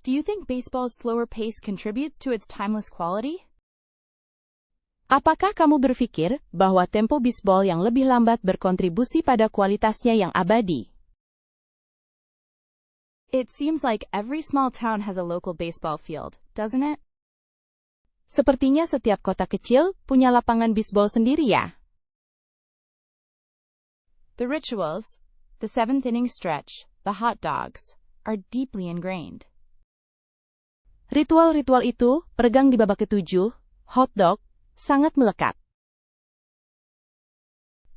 Do you think baseball's slower pace contributes to its timeless quality? Apakah kamu berpikir bahwa tempo bisbol yang lebih lambat berkontribusi pada kualitasnya yang abadi? It seems like every small town has a local baseball field, doesn't it? Sepertinya setiap kota kecil punya lapangan bisbol sendiri ya. The rituals, the seventh inning stretch, the hot dogs, are deeply ingrained. Ritual-ritual itu, peregang di babak ketujuh, hot dog, sangat melekat.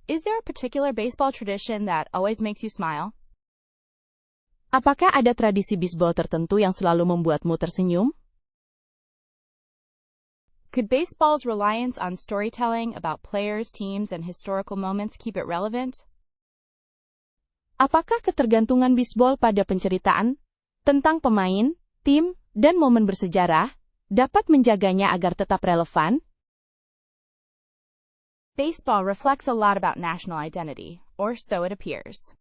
Is there a particular baseball tradition that always makes you smile? Apakah ada tradisi bisbol tertentu yang selalu membuatmu tersenyum? Could baseball's reliance on storytelling about players, teams, and historical moments keep it relevant? Apakah ketergantungan bisbol pada penceritaan tentang pemain, tim, dan momen bersejarah dapat menjaganya agar tetap relevan? Baseball reflects a lot about national identity, or so it appears.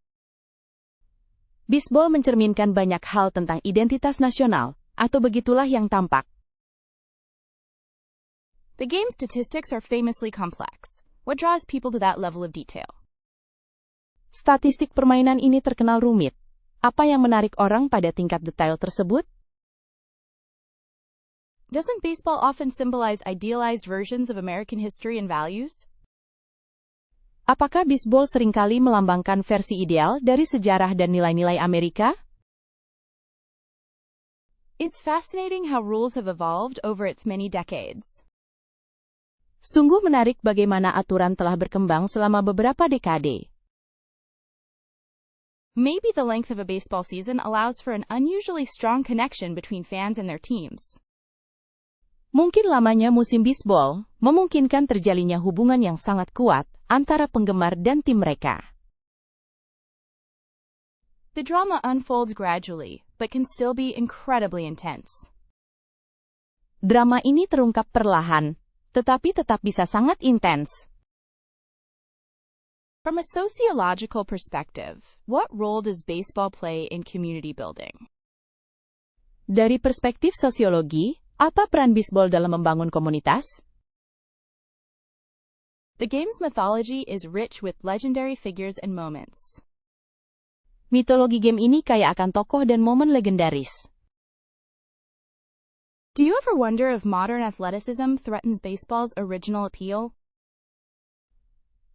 Bisbol mencerminkan banyak hal tentang identitas nasional, atau begitulah yang tampak. The game's statistics are famously complex. What draws people to that level of detail? Statistik permainan ini terkenal rumit. Apa yang menarik orang pada tingkat detail tersebut? Doesn't baseball often symbolize idealized versions of American history and values? Apakah bisbol seringkali melambangkan versi ideal dari sejarah dan nilai-nilai Amerika? It's fascinating how rules have evolved over its many decades. Sungguh menarik bagaimana aturan telah berkembang selama beberapa dekade. Maybe the length of a baseball season allows for an unusually strong connection between fans and their teams. Mungkin lamanya musim bisbol memungkinkan terjalinnya hubungan yang sangat kuat antara penggemar dan tim mereka. The drama unfolds gradually, but can still be incredibly intense. Drama ini terungkap perlahan, tetapi tetap bisa sangat intens. From a sociological perspective, what role does baseball play in community building? Dari perspektif sosiologi, apa peran bisbol dalam membangun komunitas? The game's mythology is rich with legendary figures and moments. Mitologi game ini kaya akan tokoh dan momen legendaris. Do you ever wonder if modern athleticism threatens baseball's original appeal?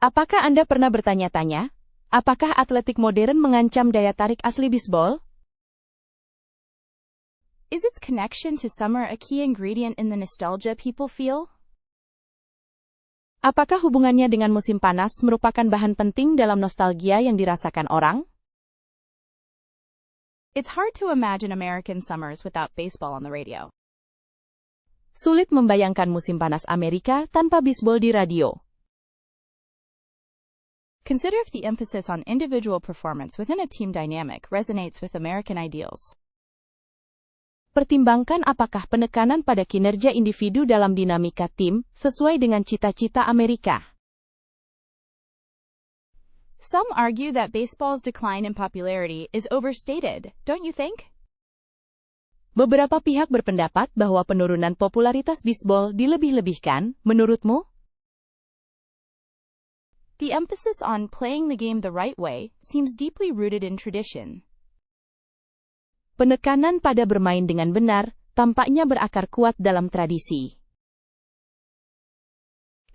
Apakah Anda pernah bertanya-tanya, apakah atletik modern mengancam daya tarik asli bisbol? Is its connection to summer a key ingredient in the nostalgia people feel? Apakah hubungannya dengan musim panas merupakan bahan penting dalam nostalgia yang dirasakan orang? It's hard to imagine American summers without baseball on the radio. Sulit membayangkan musim panas Amerika tanpa bisbol di radio. Consider if the emphasis on individual performance within a team dynamic resonates with American ideals. Pertimbangkan apakah penekanan pada kinerja individu dalam dinamika tim sesuai dengan cita-cita Amerika. Some argue that baseball's decline in popularity is overstated, don't you think? Beberapa pihak berpendapat bahwa penurunan popularitas bisbol dilebih-lebihkan, menurutmu? The emphasis on playing the game the right way seems deeply rooted in tradition. Penekanan pada bermain dengan benar tampaknya berakar kuat dalam tradisi.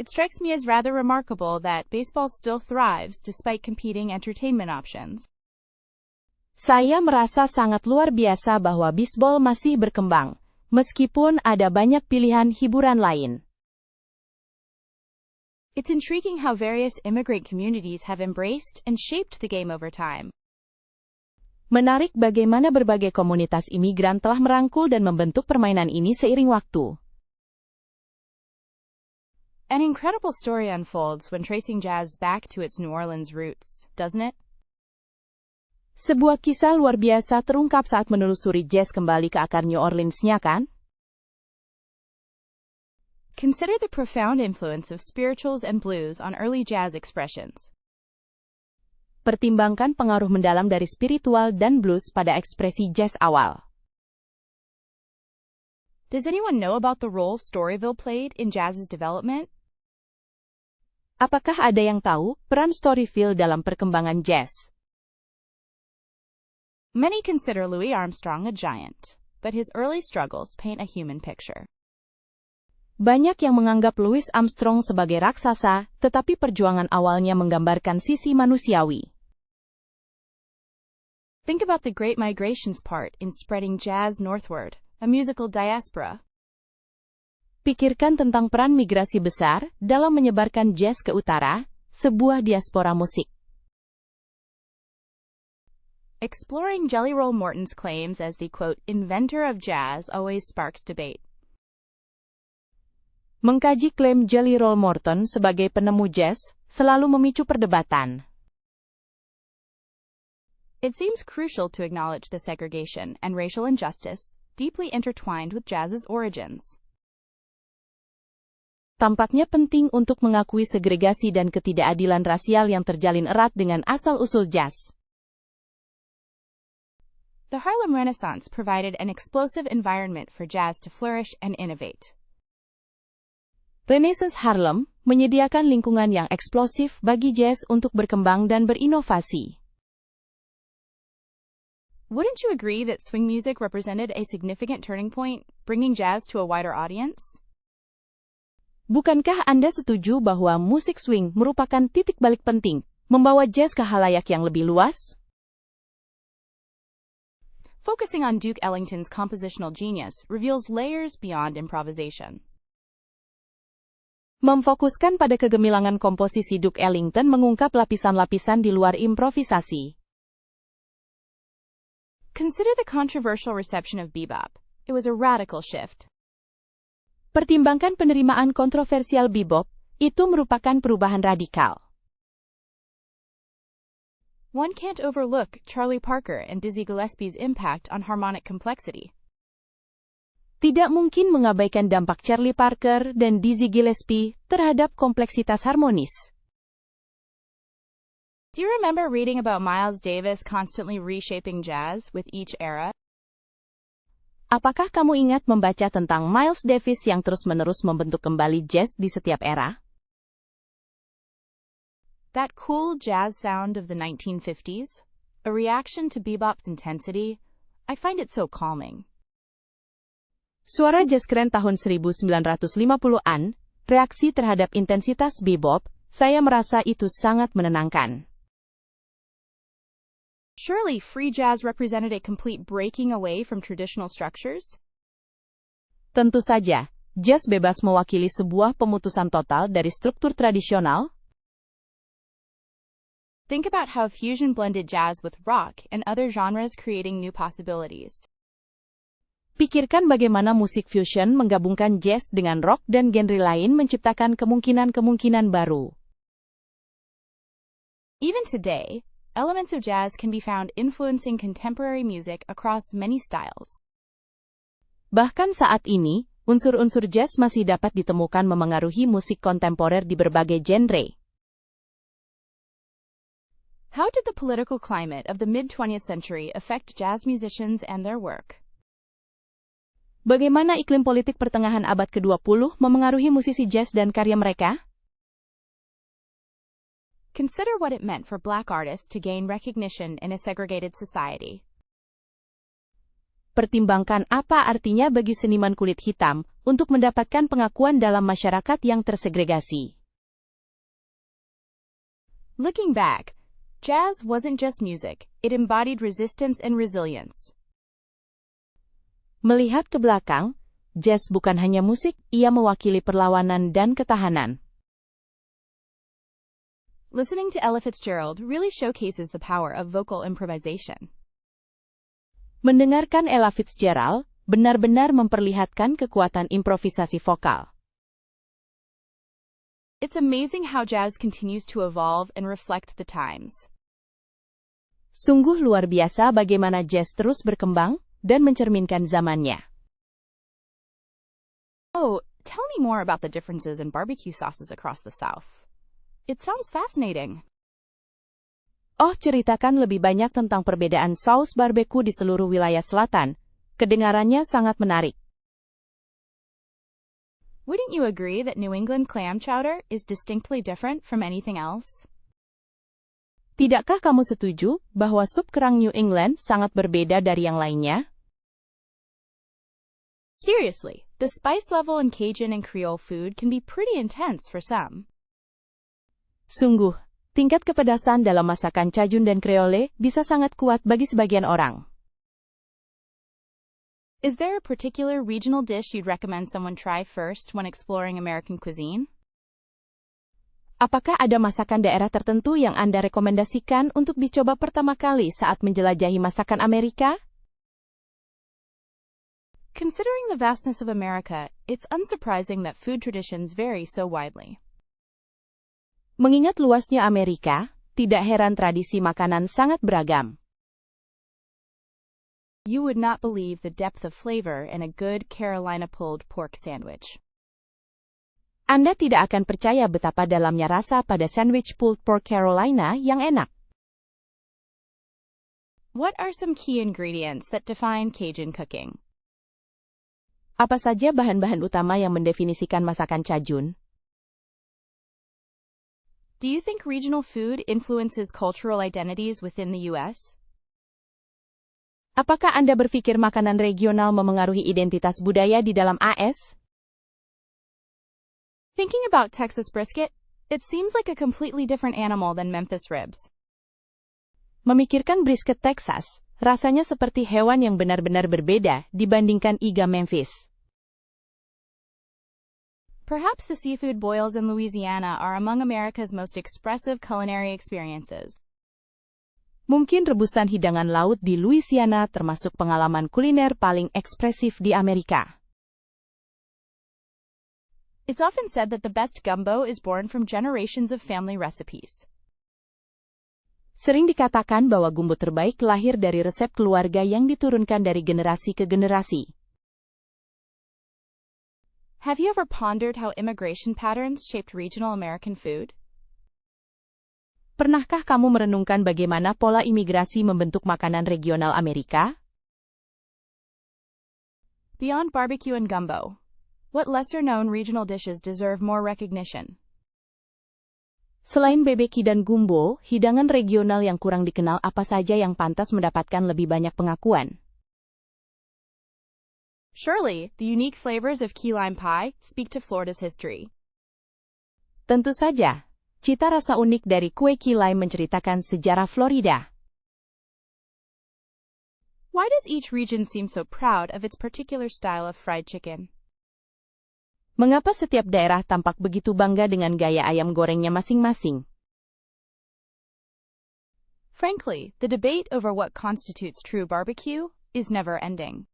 It strikes me as rather remarkable that baseball still thrives despite competing entertainment options. Saya merasa sangat luar biasa bahwa bisbol masih berkembang, meskipun ada banyak pilihan hiburan lain. It's intriguing how various immigrant communities have embraced and shaped the game over time. Menarik bagaimana berbagai komunitas imigran telah merangkul dan membentuk permainan ini seiring waktu. An incredible story unfolds when tracing jazz back to its New Orleans roots, doesn't it? Sebuah kisah luar biasa terungkap saat menelusuri jazz kembali ke akar New Orleans-nya, kan? Consider the profound influence of spirituals and blues on early jazz expressions. Pertimbangkan pengaruh mendalam dari spiritual dan blues pada ekspresi jazz awal. Does anyone know about the role Storyville played in jazz's development? Apakah ada yang tahu peran Storyville dalam perkembangan jazz? Many consider Louis Armstrong a giant, but his early struggles paint a human picture. Banyak yang menganggap Louis Armstrong sebagai raksasa, tetapi perjuangan awalnya menggambarkan sisi manusiawi. Think about the Great Migration's part in spreading jazz northward, a musical diaspora. Pikirkan tentang peran migrasi besar dalam menyebarkan jazz ke utara, sebuah diaspora musik. Exploring Jelly Roll Morton's claims as the, quote, inventor of jazz always sparks debate. Mengkaji klaim Jelly Roll Morton sebagai penemu jazz selalu memicu perdebatan. It seems crucial to acknowledge the segregation and racial injustice deeply intertwined with jazz's origins. Tampaknya penting untuk mengakui segregasi dan ketidakadilan rasial yang terjalin erat dengan asal-usul jazz. The Harlem Renaissance provided an explosive environment for jazz to flourish and innovate. Renaissance Harlem menyediakan lingkungan yang eksplosif bagi jazz untuk berkembang dan berinovasi. Wouldn't you agree that swing music represented a significant turning point, bringing jazz to a wider audience? Bukankah Anda setuju bahwa musik swing merupakan titik balik penting, membawa jazz ke khalayak yang lebih luas? Focusing on Duke Ellington's compositional genius reveals layers beyond improvisation. Memfokuskan pada kegemilangan komposisi Duke Ellington mengungkap lapisan-lapisan di luar improvisasi. Consider the controversial reception of bebop. It was a radical shift. Pertimbangkan penerimaan kontroversial bebop, itu merupakan perubahan radikal. One can't overlook Charlie Parker and Dizzy Gillespie's impact on harmonic complexity. Tidak mungkin mengabaikan dampak Charlie Parker dan Dizzy Gillespie terhadap kompleksitas harmonis. Do you remember reading about Miles Davis constantly reshaping jazz with each era? Apakah kamu ingat membaca tentang Miles Davis yang terus-menerus membentuk kembali jazz di setiap era? That cool jazz sound of the 1950s, a reaction to bebop's intensity, I find it so calming. Suara jazz keren tahun 1950-an, reaksi terhadap intensitas bebop, saya merasa itu sangat menenangkan. Surely free jazz represented a complete breaking away from traditional structures? Tentu saja, jazz bebas mewakili sebuah pemutusan total dari struktur tradisional. Think about how fusion blended jazz with rock and other genres, creating new possibilities. Pikirkan bagaimana musik fusion menggabungkan jazz dengan rock dan genre lain menciptakan kemungkinan-kemungkinan baru. Even today, elements of jazz can be found influencing contemporary music across many styles. Bahkan saat ini, unsur-unsur jazz masih dapat ditemukan memengaruhi musik kontemporer di berbagai genre. How did the political climate of the mid-20th century affect jazz musicians and their work? Bagaimana iklim politik pertengahan abad ke-20 memengaruhi musisi jazz dan karya mereka? Consider what it meant for Black artists to gain recognition in a segregated society. Pertimbangkan apa artinya bagi seniman kulit hitam untuk mendapatkan pengakuan dalam masyarakat yang tersegregasi. Looking back, jazz wasn't just music, it embodied resistance and resilience. Melihat ke belakang, jazz bukan hanya musik, ia mewakili perlawanan dan ketahanan. Listening to Ella Fitzgerald really showcases the power of vocal improvisation. Mendengarkan Ella Fitzgerald benar-benar memperlihatkan kekuatan improvisasi vokal. It's amazing how jazz continues to evolve and reflect the times. Sungguh luar biasa bagaimana jazz terus berkembang dan mencerminkan zamannya. Oh, tell me more about the differences in barbecue sauces across the South. It sounds fascinating. Oh, ceritakan lebih banyak tentang perbedaan saus barbeque di seluruh wilayah selatan. Kedengarannya sangat menarik. Wouldn't you agree that New England clam chowder is distinctly different from anything else? Tidakkah kamu setuju bahwa sup kerang New England sangat berbeda dari yang lainnya? Seriously, the spice level in Cajun and Creole food can be pretty intense for some. Sungguh, tingkat kepedasan dalam masakan Cajun dan Creole bisa sangat kuat bagi sebagian orang. Is there a particular regional dish you'd recommend someone try first when exploring American cuisine? Apakah ada masakan daerah tertentu yang Anda rekomendasikan untuk dicoba pertama kali saat menjelajahi masakan Amerika? Considering the vastness of America, it's unsurprising that food traditions vary so widely. Mengingat luasnya Amerika, tidak heran tradisi makanan sangat beragam. You would not believe the depth of flavor in a good Carolina pulled pork sandwich. Anda tidak akan percaya betapa dalamnya rasa pada sandwich pulled pork Carolina yang enak. What are some key ingredients that define Cajun cooking? Apa saja bahan-bahan utama yang mendefinisikan masakan Cajun? Do you think regional food influences cultural identities within the U.S.? Apakah Anda berpikir makanan regional memengaruhi identitas budaya di dalam AS? Thinking about Texas brisket, it seems like a completely different animal than Memphis ribs. Memikirkan brisket Texas, rasanya seperti hewan yang benar-benar berbeda dibandingkan iga Memphis. Perhaps the seafood boils in Louisiana are among America's most expressive culinary experiences. Mungkin rebusan hidangan laut di Louisiana termasuk pengalaman kuliner paling ekspresif di Amerika. It's often said that the best gumbo is born from generations of family recipes. Sering dikatakan bahwa gumbo terbaik lahir dari resep keluarga yang diturunkan dari generasi ke generasi. Have you ever pondered how immigration patterns shaped regional American food? Pernahkah kamu merenungkan bagaimana pola imigrasi membentuk makanan regional Amerika? Beyond barbecue and gumbo, what lesser-known regional dishes deserve more recognition? Selain bebeki dan gumbo, hidangan regional yang kurang dikenal apa saja yang pantas mendapatkan lebih banyak pengakuan? Surely, the unique flavors of key lime pie speak to Florida's history. Tentu saja, cita rasa unik dari kue key lime menceritakan sejarah Florida. Why does each region seem so proud of its particular style of fried chicken? Mengapa setiap daerah tampak begitu bangga dengan gaya ayam gorengnya masing-masing? Frankly, the debate over what constitutes true barbecue is never ending.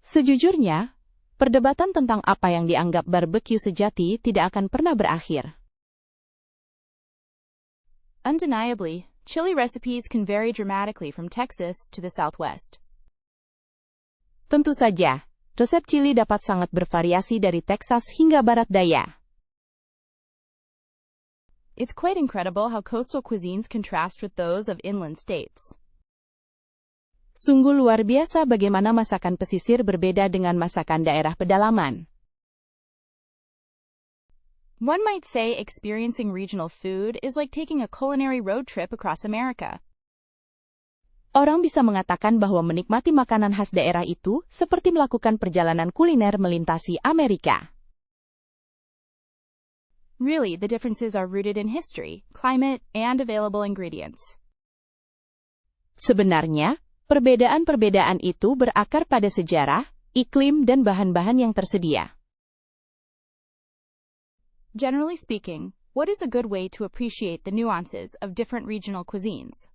Sejujurnya, perdebatan tentang apa yang dianggap barbecue sejati tidak akan pernah berakhir. Undeniably, chili recipes can vary dramatically from Texas to the Southwest. Tentu saja, resep chili dapat sangat bervariasi dari Texas hingga Barat Daya. It's quite incredible how coastal cuisines contrast with those of inland states. Sungguh luar biasa bagaimana masakan pesisir berbeda dengan masakan daerah pedalaman. One might say experiencing regional food is like taking a culinary road trip across America. Orang bisa mengatakan bahwa menikmati makanan khas daerah itu seperti melakukan perjalanan kuliner melintasi Amerika. Really, the differences are rooted in history, climate, and available ingredients. Sebenarnya, perbedaan-perbedaan itu berakar pada sejarah, iklim, dan bahan-bahan yang tersedia. Generally speaking, what is a good way to appreciate the nuances of different regional cuisines?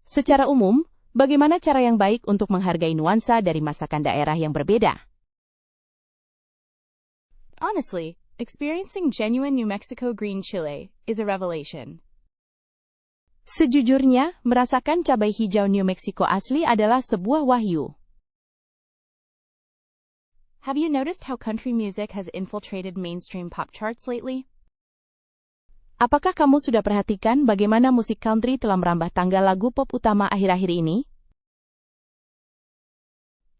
Secara umum, bagaimana cara yang baik untuk menghargai nuansa dari masakan daerah yang berbeda? Honestly, experiencing genuine New Mexico green chile is a revelation. Sejujurnya, merasakan cabai hijau New Mexico asli adalah sebuah wahyu. Have you noticed how country music has infiltrated mainstream pop charts lately? Apakah kamu sudah perhatikan bagaimana musik country telah merambah tangga lagu pop utama akhir-akhir ini?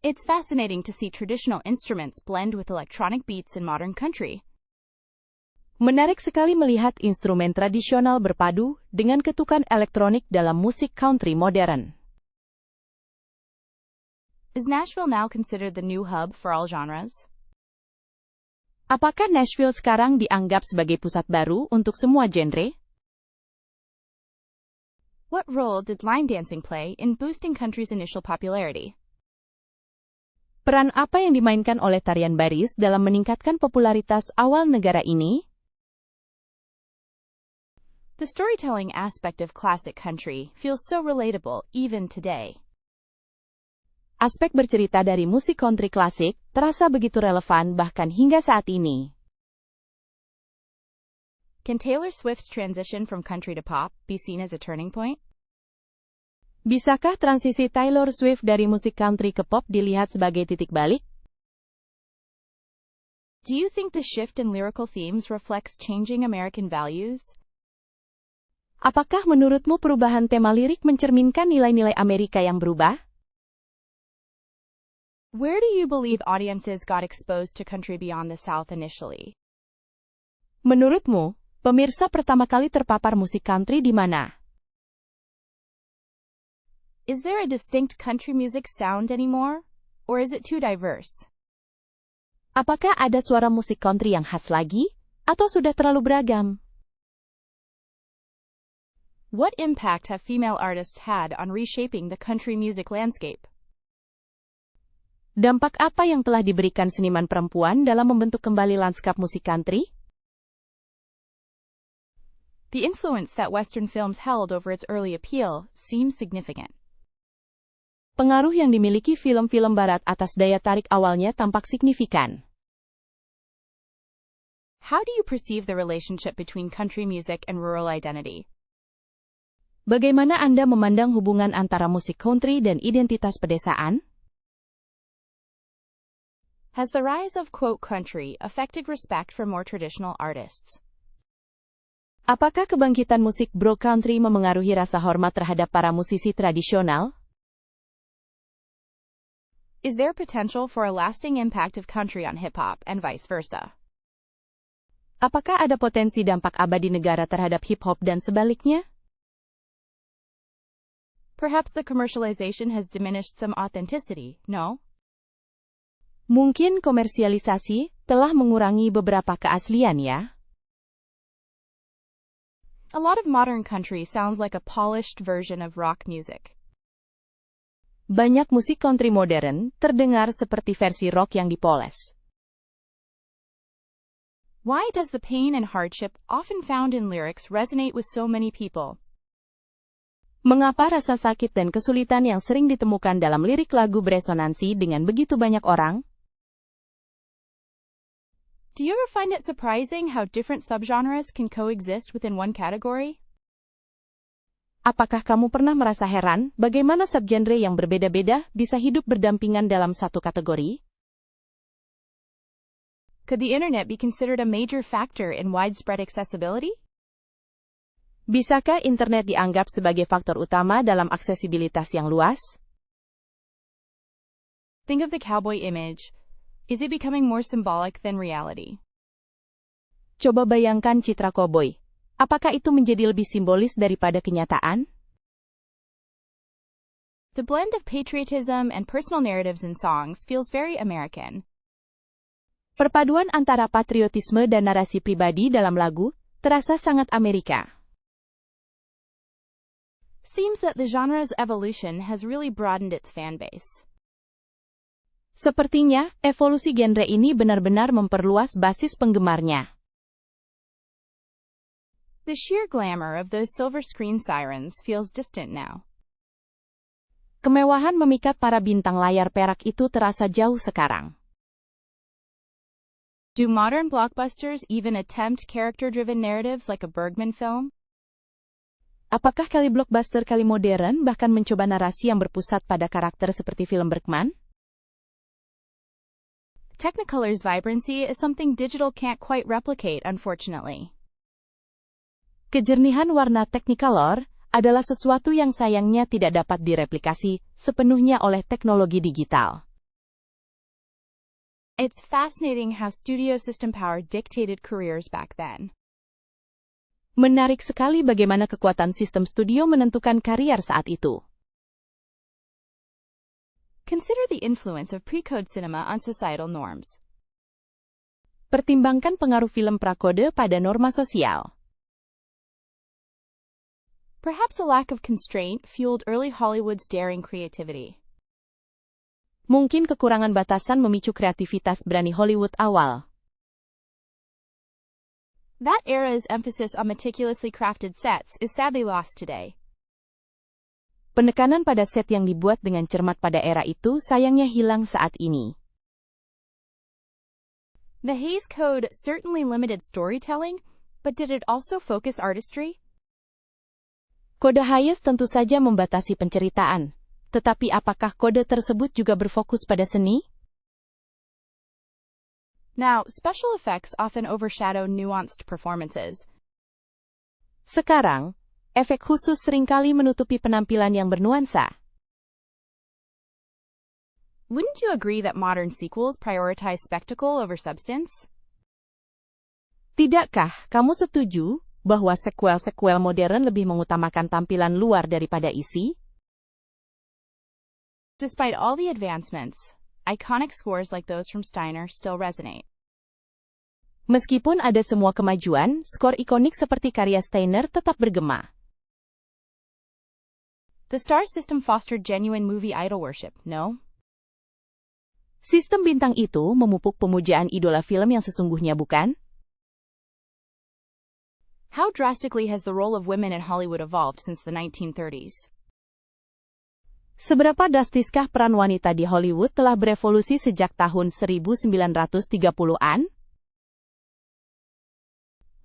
It's fascinating to see traditional instruments blend with electronic beats in modern country. Menarik sekali melihat instrumen tradisional berpadu dengan ketukan elektronik dalam musik country modern. Is Nashville now considered the new hub for all genres? Apakah Nashville sekarang dianggap sebagai pusat baru untuk semua genre? What role did line dancing play in boosting country's initial popularity? Peran apa yang dimainkan oleh tarian baris dalam meningkatkan popularitas awal negara ini? The storytelling aspect of classic country feels so relatable even today. Aspek bercerita dari musik country klasik terasa begitu relevan bahkan hingga saat ini. Can Taylor Swift's transition from country to pop be seen as a turning point? Bisakah transisi Taylor Swift dari musik country ke pop dilihat sebagai titik balik? Do you think the shift in lyrical themes reflects changing American values? Apakah menurutmu perubahan tema lirik mencerminkan nilai-nilai Amerika yang berubah? Where do you believe audiences got exposed to country beyond the South initially? Menurutmu, pemirsa pertama kali terpapar musik country di mana? Is there a distinct country music sound anymore? Or is it too diverse? Apakah ada suara musik country yang khas lagi? Atau sudah terlalu beragam? What impact have female artists had on reshaping the country music landscape? Dampak apa yang telah diberikan seniman perempuan dalam membentuk kembali lanskap musik country? The influence that Western films held over its early appeal seems significant. Pengaruh yang dimiliki film-film barat atas daya tarik awalnya tampak signifikan. How do you perceive the relationship between country music and rural identity? Bagaimana Anda memandang hubungan antara musik country dan identitas pedesaan? Has the rise of quote country affected respect for more traditional artists? Apakah kebangkitan musik bro country memengaruhi rasa hormat terhadap para musisi tradisional? Is there potential for a lasting impact of country on hip-hop and vice versa? Apakah ada potensi dampak abadi negara terhadap hip-hop dan sebaliknya? Perhaps the commercialization has diminished some authenticity, no? Mungkin komersialisasi telah mengurangi beberapa keaslian ya. A lot of modern country sounds like a polished version of rock music. Banyak musik country modern terdengar seperti versi rock yang dipoles. Why does the pain and hardship often found in lyrics resonate with so many people? Mengapa rasa sakit dan kesulitan yang sering ditemukan dalam lirik lagu beresonansi dengan begitu banyak orang? Do you ever find it surprising how different subgenres can coexist within one category? Apakah kamu pernah merasa heran bagaimana subgenre yang berbeda-beda bisa hidup berdampingan dalam satu kategori? Could the internet be considered a major factor in widespread accessibility? Bisakah internet dianggap sebagai faktor utama dalam aksesibilitas yang luas? Think of the cowboy image. Is it becoming more symbolic than reality? Coba bayangkan citra koboi. Apakah itu menjadi lebih simbolis daripada kenyataan? The blend of patriotism and personal narratives in songs feels very American. Perpaduan antara patriotisme dan narasi pribadi dalam lagu terasa sangat Amerika. Seems that the genre's evolution has really broadened its fan base. Sepertinya, evolusi genre ini benar-benar memperluas basis penggemarnya. The sheer glamour of those silver screen sirens feels distant now. Kemewahan memikat para bintang layar perak itu terasa jauh sekarang. Do modern blockbusters even attempt character-driven narratives like a Bergman film? Apakah kali blockbuster kali modern bahkan mencoba narasi yang berpusat pada karakter seperti film Bergman? Technicolor's vibrancy is something digital can't quite replicate, unfortunately. Kejernihan warna Technicolor adalah sesuatu yang sayangnya tidak dapat direplikasi sepenuhnya oleh teknologi digital. It's fascinating how studio system power dictated careers back then. Menarik sekali bagaimana kekuatan sistem studio menentukan karier saat itu. Consider the influence of pre-code cinema on societal norms. Pertimbangkan pengaruh film prakode pada norma sosial. Perhaps a lack of constraint fueled early Hollywood's daring creativity. Mungkin kekurangan batasan memicu kreativitas berani Hollywood awal. That era's emphasis on meticulously crafted sets is sadly lost today. Penekanan pada set yang dibuat dengan cermat pada era itu sayangnya hilang saat ini. The Hays Code certainly limited storytelling, but did it also focus artistry? Kode Hayes tentu saja membatasi penceritaan, tetapi apakah kode tersebut juga berfokus pada seni? Now, special effects often overshadow nuanced performances. Sekarang, efek khusus seringkali menutupi penampilan yang bernuansa. Wouldn't you agree that modern sequels prioritize spectacle over substance? Tidakkah kamu setuju bahwa sequel-sequel modern lebih mengutamakan tampilan luar daripada isi? Despite all the advancements, iconic scores like those from Steiner still resonate. Meskipun ada semua kemajuan, skor ikonik seperti karya Steiner tetap bergema. The star system fostered genuine movie idol worship, no? Sistem bintang itu memupuk pemujaan idola film yang sesungguhnya, bukan? How drastically has the role of women in Hollywood evolved since the 1930s? Seberapa drastiskah peran wanita di Hollywood telah berevolusi sejak tahun 1930-an?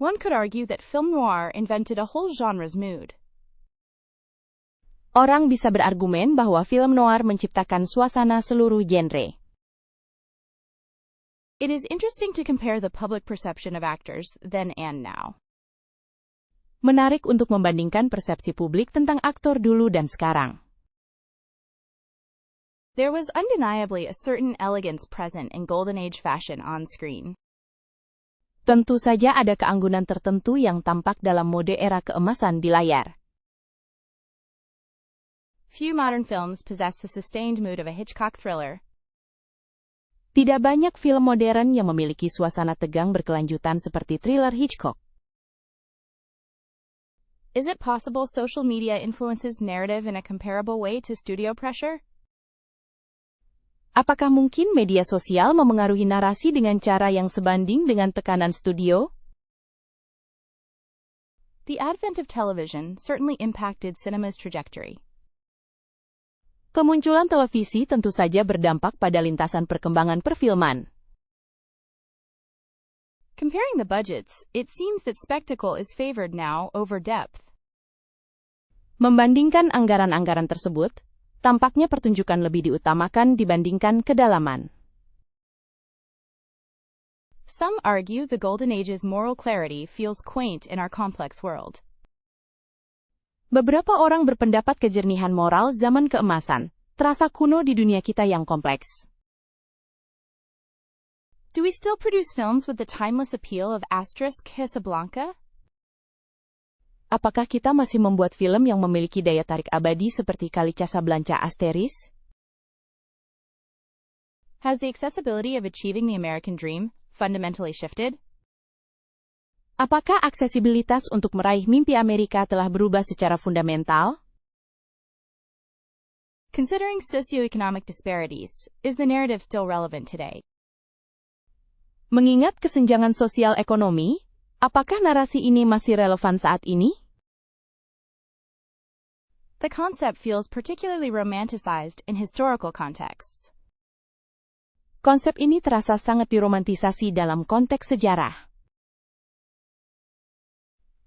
One could argue that film noir invented a whole genre's mood. Orang bisa berargumen bahwa film noir menciptakan suasana seluruh genre. It is interesting to compare the public perception of actors then and now. Menarik untuk membandingkan persepsi publik tentang aktor dulu dan sekarang. There was undeniably a certain elegance present in Golden Age fashion on screen. Tentu saja ada keanggunan tertentu yang tampak dalam mode era keemasan di layar. Few modern films possess the sustained mood of a Hitchcock thriller. Tidak banyak film modern yang memiliki suasana tegang berkelanjutan seperti thriller Hitchcock. Is it possible social media influences narrative in a comparable way to studio pressure? Apakah mungkin media sosial memengaruhi narasi dengan cara yang sebanding dengan tekanan studio? The advent of television certainly impacted cinema's trajectory. Kemunculan televisi tentu saja berdampak pada lintasan perkembangan perfilman. Comparing the budgets, it seems that spectacle is favored now over depth. Membandingkan anggaran-anggaran tersebut, tampaknya pertunjukan lebih diutamakan dibandingkan kedalaman. Some argue the Golden Age's moral clarity feels quaint in our complex world. Beberapa orang berpendapat kejernihan moral zaman keemasan terasa kuno di dunia kita yang kompleks. Do we still produce films with the timeless appeal of Casablanca? Apakah kita masih membuat film yang memiliki daya tarik abadi seperti Kali Casablanca Asteris? Has the accessibility of achieving the American dream fundamentally shifted? Apakah aksesibilitas untuk meraih mimpi Amerika telah berubah secara fundamental? Considering socioeconomic disparities, is the narrative still relevant today? Mengingat kesenjangan sosial ekonomi, apakah narasi ini masih relevan saat ini? The concept feels particularly romanticized in historical contexts. Konsep ini terasa sangat diromantisasi dalam konteks sejarah.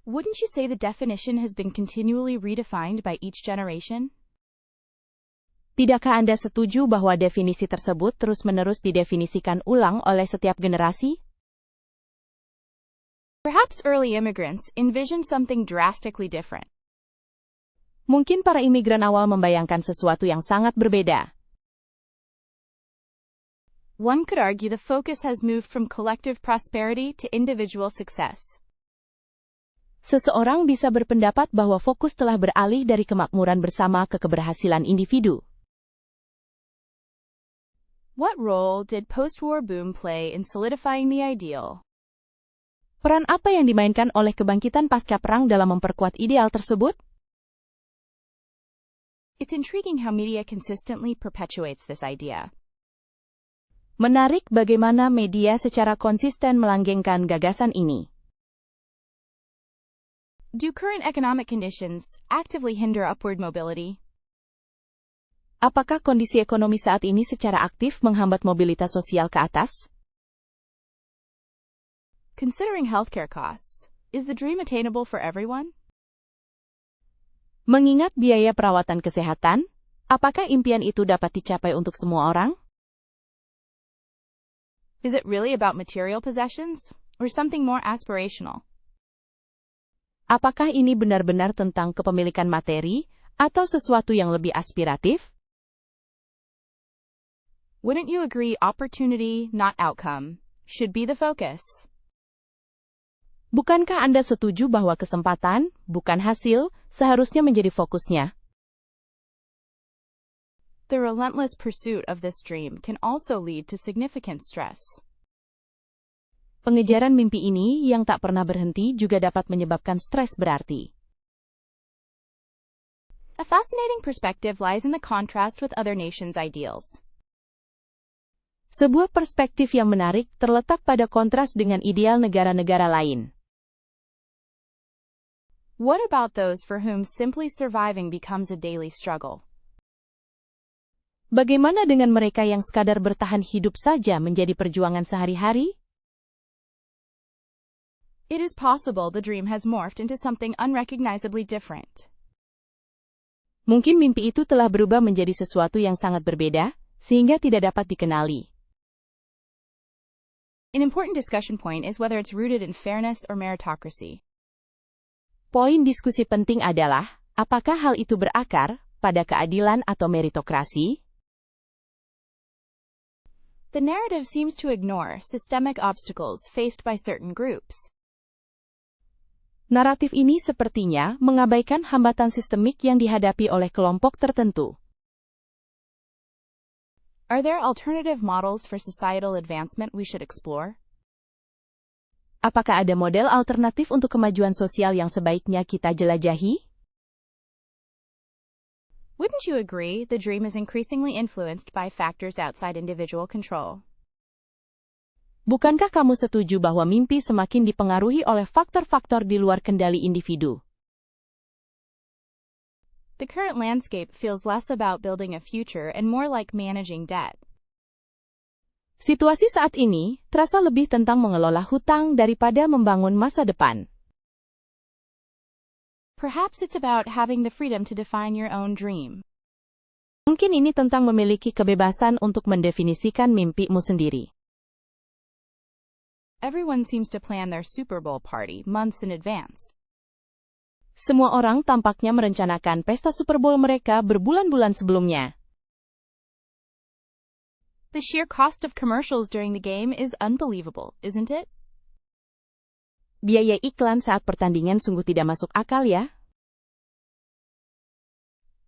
Wouldn't you say the definition has been continually redefined by each generation? Tidakkah Anda setuju bahwa definisi tersebut terus-menerus didefinisikan ulang oleh setiap generasi? Perhaps early immigrants envisioned something drastically different. Mungkin para imigran awal membayangkan sesuatu yang sangat berbeda. One could argue the focus has moved from collective prosperity to individual success. Seseorang bisa berpendapat bahwa fokus telah beralih dari kemakmuran bersama ke keberhasilan individu. What role did post-war boom play in solidifying the ideal? Peran apa yang dimainkan oleh kebangkitan pasca perang dalam memperkuat ideal tersebut? It's intriguing how media consistently perpetuates this idea. Menarik bagaimana media secara konsisten melanggengkan gagasan ini. Do current economic conditions actively hinder upward mobility? Apakah kondisi ekonomi saat ini secara aktif menghambat mobilitas sosial ke atas? Considering healthcare costs, is the dream attainable for everyone? Mengingat biaya perawatan kesehatan, apakah impian itu dapat dicapai untuk semua orang? Is it really about material possessions, or something more aspirational? Apakah ini benar-benar tentang kepemilikan materi, atau sesuatu yang lebih aspiratif? Wouldn't you agree opportunity, not outcome, should be the focus? Bukankah Anda setuju bahwa kesempatan, bukan hasil, seharusnya menjadi fokusnya? The relentless pursuit of this dream can also lead to significant stress. Pengejaran mimpi ini yang tak pernah berhenti juga dapat menyebabkan stres berarti. A fascinating perspective lies in the contrast with other nations' ideals. Sebuah perspektif yang menarik terletak pada kontras dengan ideal negara-negara lain. What about those for whom simply surviving becomes a daily struggle? Bagaimana dengan mereka yang sekadar bertahan hidup saja menjadi perjuangan sehari-hari? It is possible the dream has morphed into something unrecognizably different. Mungkin mimpi itu telah berubah menjadi sesuatu yang sangat berbeda, sehingga tidak dapat dikenali. An important discussion point is whether it's rooted in fairness or meritocracy. Poin diskusi penting adalah, apakah hal itu berakar pada keadilan atau meritokrasi? The narrative seems to ignore systemic obstacles faced by certain groups. Naratif ini sepertinya mengabaikan hambatan sistemik yang dihadapi oleh kelompok tertentu. Are there alternative models for societal advancement we should explore? Apakah ada model alternatif untuk kemajuan sosial yang sebaiknya kita jelajahi? Wouldn't you agree the dream is increasingly influenced by factors outside individual control? Bukankah kamu setuju bahwa mimpi semakin dipengaruhi oleh faktor-faktor di luar kendali individu? The current landscape feels less about building a future and more like managing debt. Situasi saat ini terasa lebih tentang mengelola hutang daripada membangun masa depan. Perhaps it's about having the freedom to define your own dream. Mungkin ini tentang memiliki kebebasan untuk mendefinisikan mimpimu sendiri. Everyone seems to plan their Super Bowl party months in advance. Semua orang tampaknya merencanakan pesta Super Bowl mereka berbulan-bulan sebelumnya. The sheer cost of commercials during the game is unbelievable, isn't it? Biaya iklan saat pertandingan sungguh tidak masuk akal ya.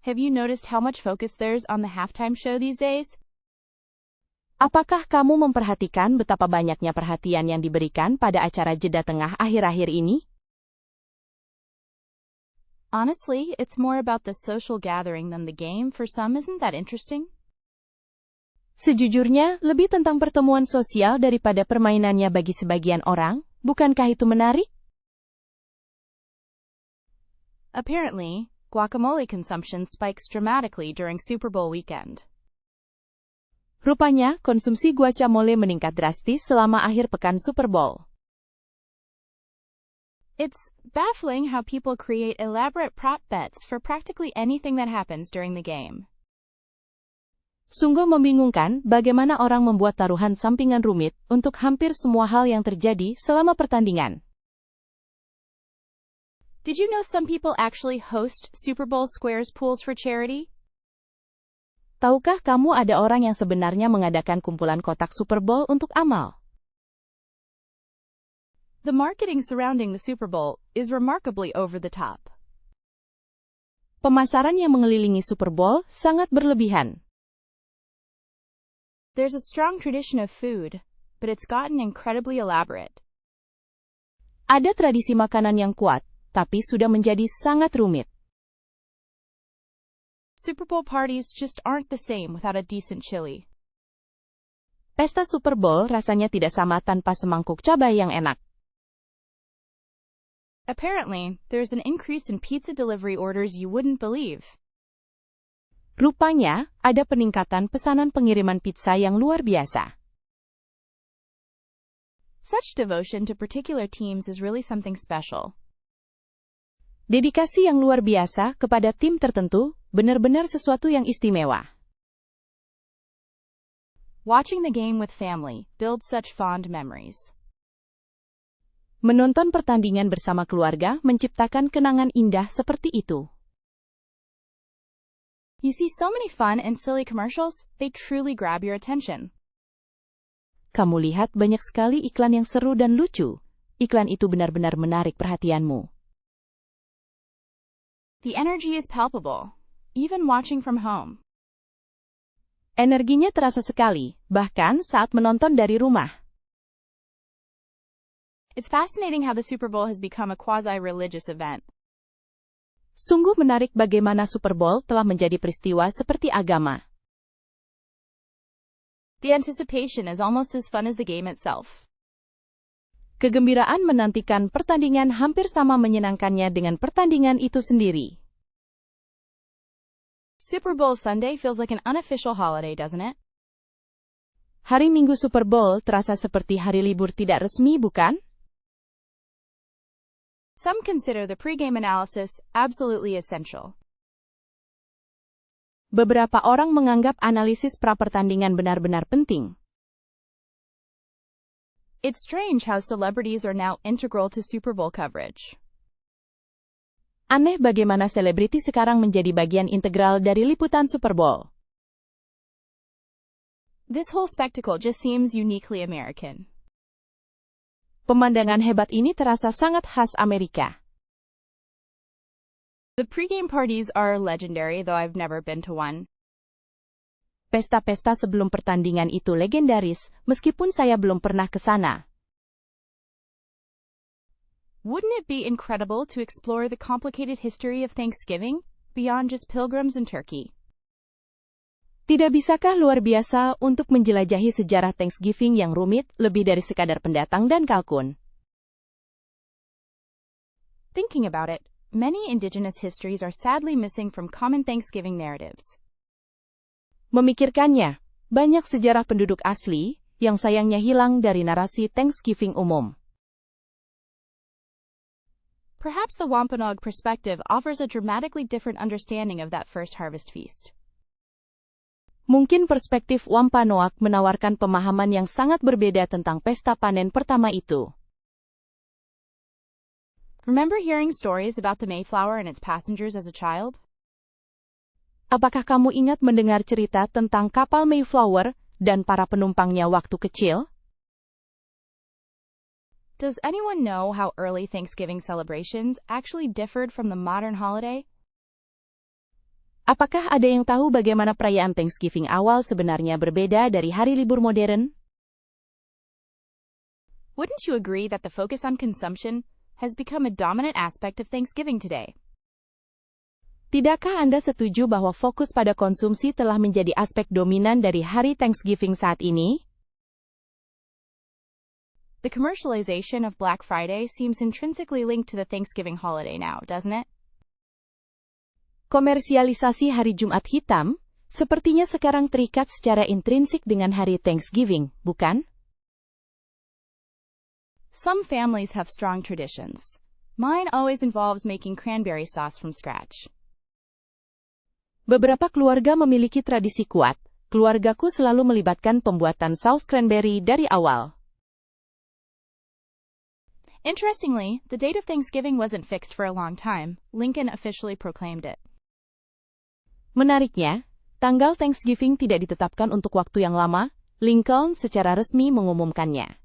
Have you noticed how much focus there's on the halftime show these days? Apakah kamu memperhatikan betapa banyaknya perhatian yang diberikan pada acara jeda tengah akhir-akhir ini? Honestly, it's more about the social gathering than the game. For some, isn't that interesting? Sejujurnya, lebih tentang pertemuan sosial daripada permainannya bagi sebagian orang, bukankah itu menarik? Apparently, guacamole consumption spikes dramatically during Super Bowl weekend. Rupanya, konsumsi guacamole meningkat drastis selama akhir pekan Super Bowl. It's baffling how people create elaborate prop bets for practically anything that happens during the game. Sungguh membingungkan bagaimana orang membuat taruhan sampingan rumit untuk hampir semua hal yang terjadi selama pertandingan. Did you know some people actually host Super Bowl Squares pools for charity? Tahukah kamu ada orang yang sebenarnya mengadakan kumpulan kotak Super Bowl untuk amal? The marketing surrounding the Super Bowl is remarkably over the top. Pemasaran yang mengelilingi Super Bowl sangat berlebihan. There's a strong tradition of food, but it's gotten incredibly elaborate. Ada tradisi makanan yang kuat, tapi sudah menjadi sangat rumit. Super Bowl parties just aren't the same without a decent chili. Pesta Super Bowl rasanya tidak sama tanpa semangkuk cabai yang enak. Apparently, there's an increase in pizza delivery orders you wouldn't believe. Rupanya, ada peningkatan pesanan pengiriman pizza yang luar biasa. Such devotion to particular teams is really something special. Dedikasi yang luar biasa kepada tim tertentu, benar-benar sesuatu yang istimewa. Watching the game with family builds such fond memories. Menonton pertandingan bersama keluarga menciptakan kenangan indah seperti itu. You see so many fun and silly commercials, they truly grab your attention. Kamu lihat banyak sekali iklan yang seru dan lucu. Iklan itu benar-benar menarik perhatianmu. The energy is palpable, even watching from home. Energinya terasa sekali, bahkan saat menonton dari rumah. It's fascinating how the Super Bowl has become a quasi-religious event. Sungguh menarik bagaimana Super Bowl telah menjadi peristiwa seperti agama. The anticipation is almost as fun as the game itself. Kegembiraan menantikan pertandingan hampir sama menyenangkannya dengan pertandingan itu sendiri. Super Bowl Sunday feels like an unofficial holiday, doesn't it? Hari Minggu Super Bowl terasa seperti hari libur tidak resmi, bukan? Some consider the pregame analysis absolutely essential. Beberapa orang menganggap analisis pra-pertandingan benar-benar penting. It's strange how celebrities are now integral to Super Bowl coverage. Aneh bagaimana selebriti sekarang menjadi bagian integral dari liputan Super Bowl. This whole spectacle just seems uniquely American. Pemandangan hebat ini terasa sangat khas Amerika. The pregame parties are legendary, though I've never been to one. Pesta-pesta sebelum pertandingan itu legendaris, meskipun saya belum pernah ke sana. Wouldn't it be incredible to explore the complicated history of Thanksgiving, beyond just pilgrims and turkey? Tidak bisakah luar biasa untuk menjelajahi sejarah Thanksgiving yang rumit, lebih dari sekadar pendatang dan kalkun? Thinking about it, many indigenous histories are sadly missing from common Thanksgiving narratives. Memikirkannya, banyak sejarah penduduk asli yang sayangnya hilang dari narasi Thanksgiving umum. Perhaps the Wampanoag perspective offers a dramatically different understanding of that first harvest feast. Mungkin perspektif Wampanoag menawarkan pemahaman yang sangat berbeda tentang pesta panen pertama itu. Remember hearing stories about the Mayflower and its passengers as a child? Apakah kamu ingat mendengar cerita tentang kapal Mayflower dan para penumpangnya waktu kecil? Does anyone know how early Thanksgiving celebrations actually differed from the modern holiday? Apakah ada yang tahu bagaimana perayaan Thanksgiving awal sebenarnya berbeda dari hari libur modern? Wouldn't you agree that the focus on consumption has become a dominant aspect of Thanksgiving today? Tidakkah Anda setuju bahwa fokus pada konsumsi telah menjadi aspek dominan dari hari Thanksgiving saat ini? The commercialization of Black Friday seems intrinsically linked to the Thanksgiving holiday now, doesn't it? Komersialisasi Hari Jumat Hitam sepertinya sekarang terikat secara intrinsik dengan hari Thanksgiving, bukan? Some families have strong traditions. Mine always involves making cranberry sauce from scratch. Beberapa keluarga memiliki tradisi kuat. Keluargaku selalu melibatkan pembuatan saus cranberry dari awal. Interestingly, the date of Thanksgiving wasn't fixed for a long time. Lincoln officially proclaimed it. Menariknya, tanggal Thanksgiving tidak ditetapkan untuk waktu yang lama, Lincoln secara resmi mengumumkannya.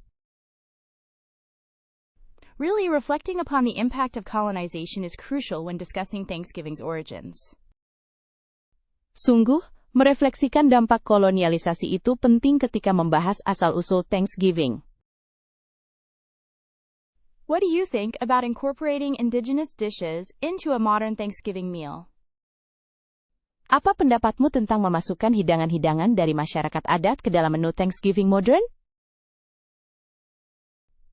Really, reflecting upon the impact of colonization is crucial when discussing Thanksgiving's origins. Sungguh, merefleksikan dampak kolonialisasi itu penting ketika membahas asal-usul Thanksgiving. What do you think about incorporating indigenous dishes into a modern Thanksgiving meal? Apa pendapatmu tentang memasukkan hidangan-hidangan dari masyarakat adat ke dalam menu Thanksgiving modern?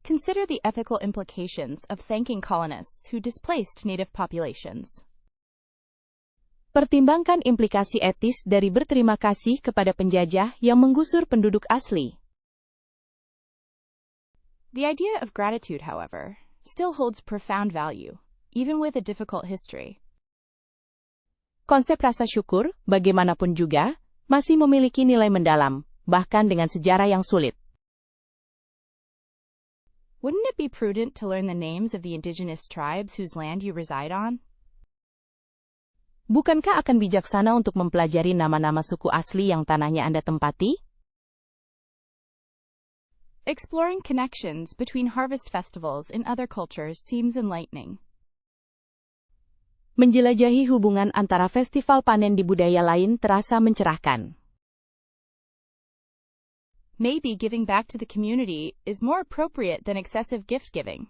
Consider the ethical implications of thanking colonists who displaced native populations. Pertimbangkan implikasi etis dari berterima kasih kepada penjajah yang menggusur penduduk asli. The idea of gratitude, however, still holds profound value, even with a difficult history. Konsep rasa syukur, bagaimanapun juga, masih memiliki nilai mendalam, bahkan dengan sejarah yang sulit. Wouldn't it be prudent to learn the names of the indigenous tribes whose land you reside on? Bukankah akan bijaksana untuk mempelajari nama-nama suku asli yang tanahnya Anda tempati? Exploring connections between harvest festivals in other cultures seems enlightening. Menjelajahi hubungan antara festival panen di budaya lain terasa mencerahkan. Maybe giving back to the community is more appropriate than excessive gift-giving.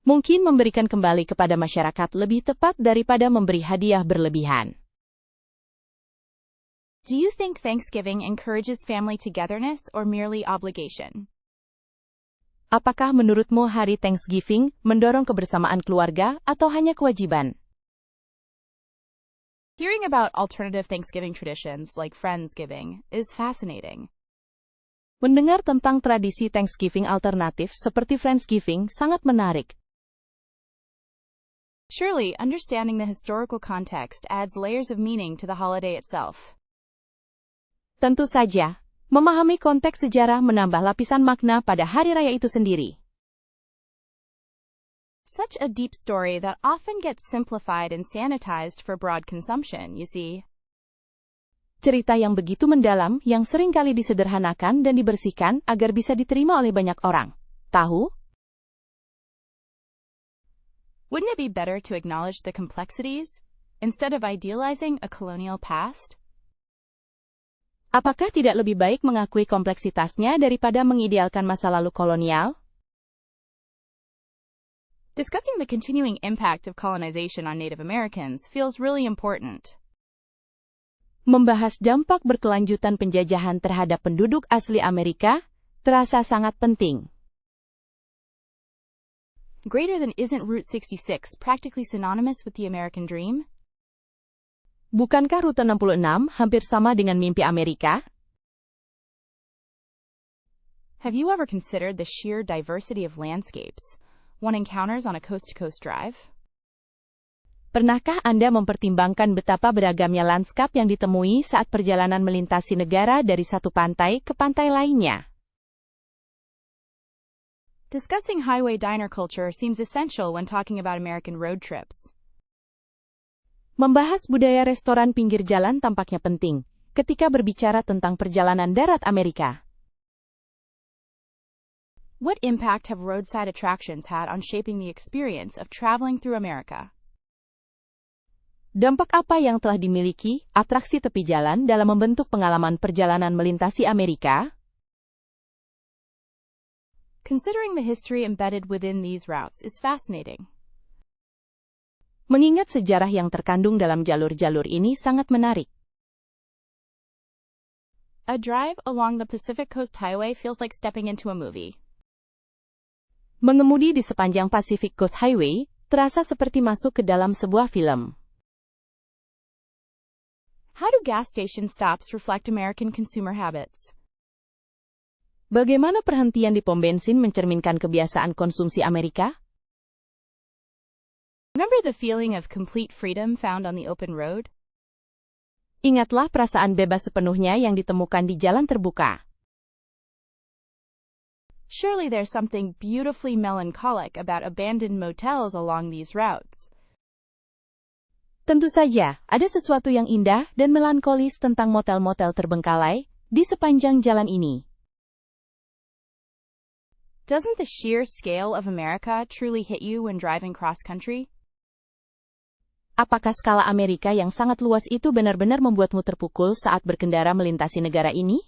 Mungkin memberikan kembali kepada masyarakat lebih tepat daripada memberi hadiah berlebihan. Do you think Thanksgiving encourages family togetherness or merely obligation? Apakah menurutmu hari Thanksgiving mendorong kebersamaan keluarga atau hanya kewajiban? Hearing about alternative Thanksgiving traditions like Friendsgiving is fascinating. Mendengar tentang tradisi Thanksgiving alternatif seperti Friendsgiving sangat menarik. Surely, understanding the historical context adds layers of meaning to the holiday itself. Tentu saja, memahami konteks sejarah menambah lapisan makna pada hari raya itu sendiri. Such a deep story that often gets simplified and sanitized for broad consumption, you see. Cerita yang begitu mendalam yang seringkali disederhanakan dan dibersihkan agar bisa diterima oleh banyak orang. Tahu? Wouldn't it be better to acknowledge the complexities instead of idealizing a colonial past? Apakah tidak lebih baik mengakui kompleksitasnya daripada mengidealkan masa lalu kolonial? Discussing the continuing impact of colonization on Native Americans feels really important. Membahas dampak berkelanjutan penjajahan terhadap penduduk asli Amerika terasa sangat penting. Greater than isn't Route 66 practically synonymous with the American dream? Bukankah Rute 66 hampir sama dengan mimpi Amerika? Have you ever considered the sheer diversity of landscapes one encounters on a coast-to-coast drive? Pernahkah Anda mempertimbangkan betapa beragamnya lanskap yang ditemui saat perjalanan melintasi negara dari satu pantai ke pantai lainnya? Discussing highway diner culture seems essential when talking about American road trips. Membahas budaya restoran pinggir jalan tampaknya penting ketika berbicara tentang perjalanan darat Amerika. What impact have roadside attractions had on shaping the experience of traveling through America? Dampak apa yang telah dimiliki atraksi tepi jalan dalam membentuk pengalaman perjalanan melintasi Amerika? Considering the history embedded within these routes is fascinating. Mengingat sejarah yang terkandung dalam jalur-jalur ini sangat menarik. A drive along the Pacific Coast Highway feels like stepping into a movie. Mengemudi di sepanjang Pacific Coast Highway terasa seperti masuk ke dalam sebuah film. How do gas station stops reflect American consumer habits? Bagaimana perhentian di pom bensin mencerminkan kebiasaan konsumsi Amerika? Remember the feeling of complete freedom found on the open road? Ingatlah perasaan bebas sepenuhnya yang ditemukan di jalan terbuka. Surely there's something beautifully melancholic about abandoned motels along these routes. Tentu saja, ada sesuatu yang indah dan melankolis tentang motel-motel terbengkalai di sepanjang jalan ini. Doesn't the sheer scale of America truly hit you when driving cross-country? Apakah skala Amerika yang sangat luas itu benar-benar membuatmu terpukul saat berkendara melintasi negara ini?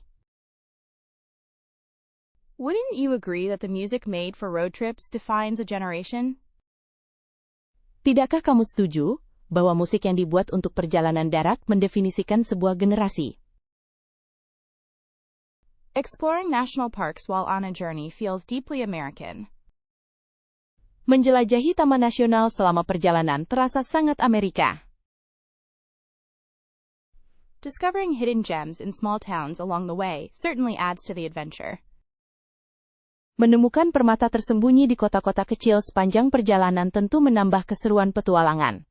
Wouldn't you agree that the music made for road trips defines a generation? Tidakkah kamu setuju bahwa musik yang dibuat untuk perjalanan darat mendefinisikan sebuah generasi? Exploring national parks while on a journey feels deeply American. Menjelajahi taman nasional selama perjalanan terasa sangat Amerika. Discovering hidden gems in small towns along the way certainly adds to the adventure. Menemukan permata tersembunyi di kota-kota kecil sepanjang perjalanan tentu menambah keseruan petualangan.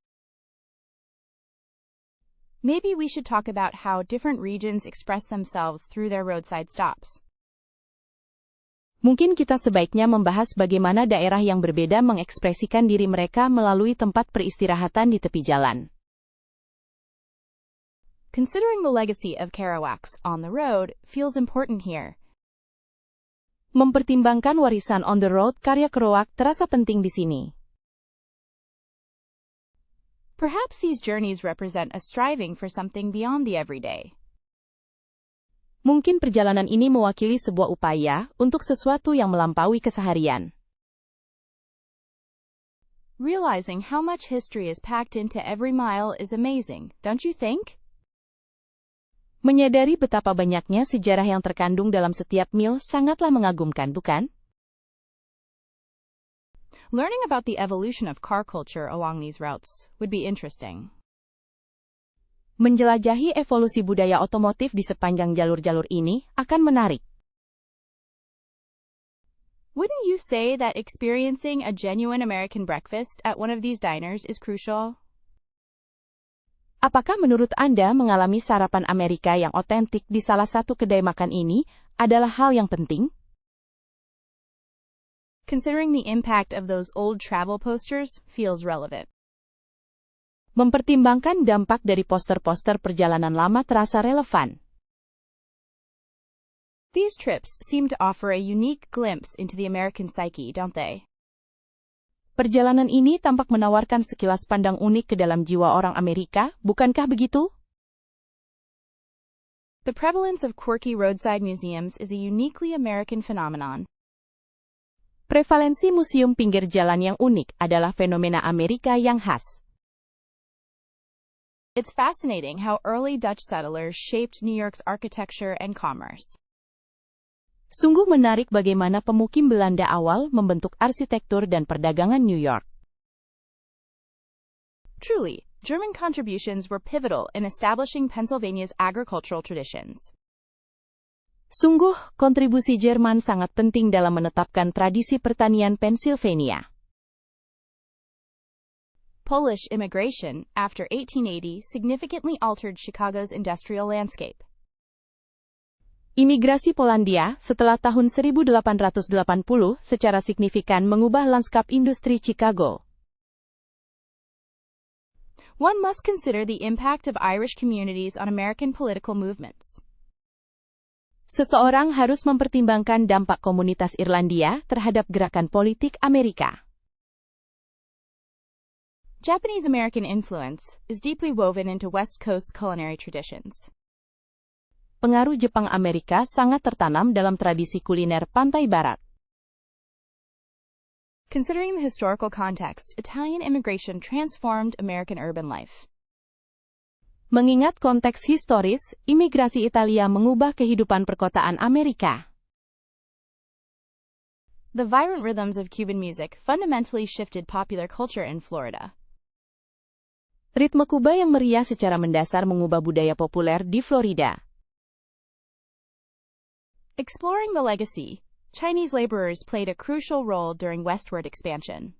Maybe we should talk about how different regions express themselves through their roadside stops. Mungkin kita sebaiknya membahas bagaimana daerah yang berbeda mengekspresikan diri mereka melalui tempat peristirahatan di tepi jalan. Considering the legacy of Kerouac's On the Road feels important here. Mempertimbangkan warisan On the Road karya Kerouac terasa penting di sini. Perhaps these journeys represent a striving for something beyond the everyday. Mungkin perjalanan ini mewakili sebuah upaya untuk sesuatu yang melampaui keseharian. Realizing how much history is packed into every mile is amazing, don't you think? Menyadari betapa banyaknya sejarah yang terkandung dalam setiap mil sangatlah mengagumkan, bukan? Learning about the evolution of car culture along these routes would be interesting. Menjelajahi evolusi budaya otomotif di sepanjang jalur-jalur ini akan menarik. Wouldn't you say that experiencing a genuine American breakfast at one of these diners is crucial? Apakah menurut Anda mengalami sarapan Amerika yang otentik di salah satu kedai makan ini adalah hal yang penting? Considering the impact of those old travel posters feels relevant. Mempertimbangkan dampak dari poster-poster perjalanan lama terasa relevan. These trips seem to offer a unique glimpse into the American psyche, don't they? Perjalanan ini tampak menawarkan sekilas pandang unik ke dalam jiwa orang Amerika, bukankah begitu? The prevalence of quirky roadside museums is a uniquely American phenomenon. Prevalensi museum pinggir jalan yang unik adalah fenomena Amerika yang khas. It's fascinating how early Dutch settlers shaped New York's architecture and commerce. Sungguh menarik bagaimana pemukim Belanda awal membentuk arsitektur dan perdagangan New York. Truly, German contributions were pivotal in establishing Pennsylvania's agricultural traditions. Sungguh, kontribusi Jerman sangat penting dalam menetapkan tradisi pertanian Pennsylvania. Polish immigration, after 1880, significantly altered Chicago's industrial landscape. Imigrasi Polandia setelah tahun 1880 secara signifikan mengubah lanskap industri Chicago. One must consider the impact of Irish communities on American political movements. Seseorang harus mempertimbangkan dampak komunitas Irlandia terhadap gerakan politik Amerika. Japanese-American influence is deeply woven into West Coast culinary traditions. Pengaruh Jepang Amerika sangat tertanam dalam tradisi kuliner pantai barat. Considering the historical context, Italian immigration transformed American urban life. Mengingat konteks historis, imigrasi Italia mengubah kehidupan perkotaan Amerika. The vibrant rhythms of Cuban music fundamentally shifted popular culture in Florida. Ritme Kuba yang meriah secara mendasar mengubah budaya populer di Florida. Exploring the legacy, Chinese laborers played a crucial role during westward expansion.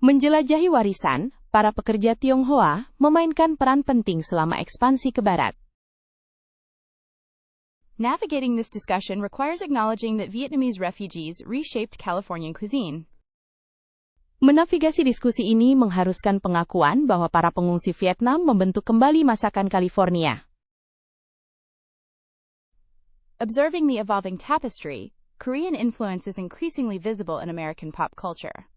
Menjelajahi warisan, para pekerja Tionghoa memainkan peran penting selama ekspansi ke barat. Navigating this discussion requires acknowledging that Vietnamese refugees reshaped Californian cuisine. Menavigasi diskusi ini mengharuskan pengakuan bahwa para pengungsi Vietnam membentuk kembali masakan California. Observing the evolving tapestry, Korean influence is increasingly visible in American pop culture.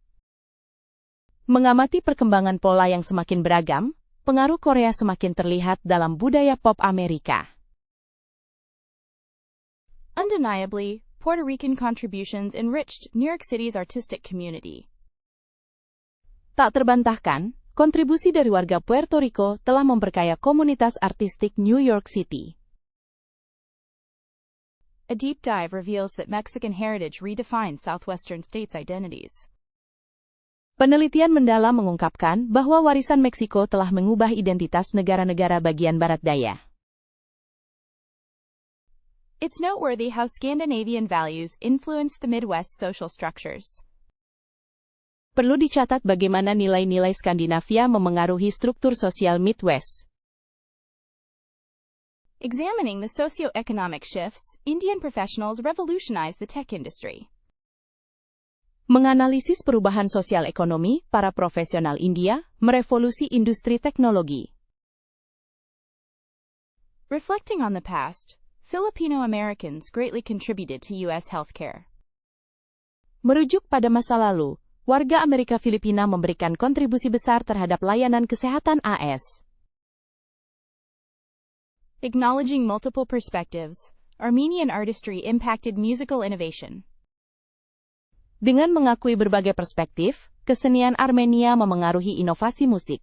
Mengamati perkembangan pola yang semakin beragam, pengaruh Korea semakin terlihat dalam budaya pop Amerika. Undeniably, Puerto Rican contributions enriched New York City's artistic community. Tak terbantahkan, kontribusi dari warga Puerto Rico telah memperkaya komunitas artistik New York City. A deep dive reveals that Mexican heritage redefined southwestern states' identities. Penelitian mendalam mengungkapkan bahwa warisan Meksiko telah mengubah identitas negara-negara bagian barat daya. It's noteworthy how Scandinavian values influenced the Midwest's social structures. Perlu dicatat bagaimana nilai-nilai Skandinavia memengaruhi struktur sosial Midwest. Examining the socio-economic shifts, Indian professionals revolutionized the tech industry. Menganalisis perubahan sosial ekonomi, para profesional India merevolusi industri teknologi. Reflecting on the past, Filipino Americans greatly contributed to U.S. healthcare. Merujuk pada masa lalu, warga Amerika Filipina memberikan kontribusi besar terhadap layanan kesehatan AS. Acknowledging multiple perspectives, Armenian artistry impacted musical innovation. Dengan mengakui berbagai perspektif, kesenian Armenia memengaruhi inovasi musik.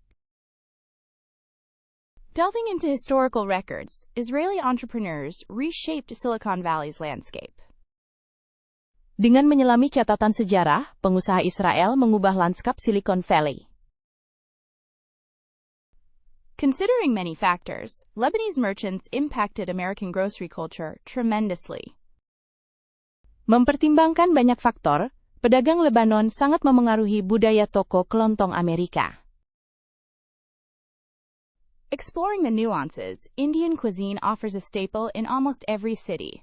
Delving into historical records, Israeli entrepreneurs reshaped Silicon Valley's landscape. Dengan menyelami catatan sejarah, pengusaha Israel mengubah lanskap Silicon Valley. Considering many factors, Lebanese merchants impacted American grocery culture tremendously. Mempertimbangkan banyak faktor, pedagang Lebanon sangat memengaruhi budaya toko kelontong Amerika. Exploring the nuances, Indian cuisine offers a staple in almost every city.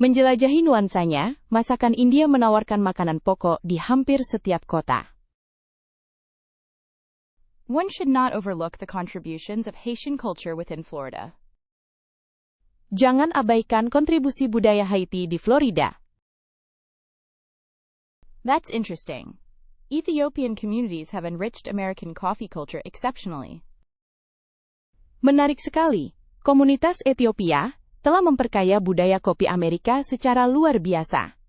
Menjelajahi nuansanya, masakan India menawarkan makanan pokok di hampir setiap kota. One should not overlook the contributions of Haitian culture within Florida. Jangan abaikan kontribusi budaya Haiti di Florida. That's interesting. Ethiopian communities have enriched American coffee culture exceptionally. Menarik sekali, komunitas Ethiopia telah memperkaya budaya kopi Amerika secara luar biasa.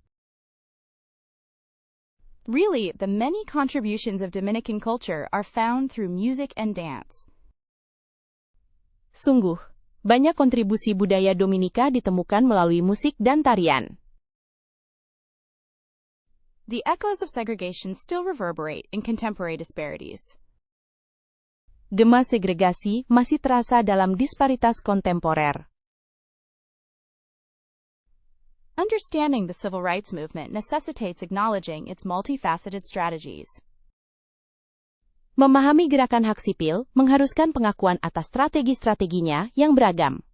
Really, the many contributions of Dominican culture are found through music and dance. Sungguh, banyak kontribusi budaya Dominika ditemukan melalui musik dan tarian. The echoes of segregation still reverberate in contemporary disparities. Gema segregasi masih terasa dalam disparitas kontemporer. Understanding the civil rights movement necessitates acknowledging its multifaceted strategies. Memahami gerakan hak sipil mengharuskan pengakuan atas strategi-strateginya yang beragam.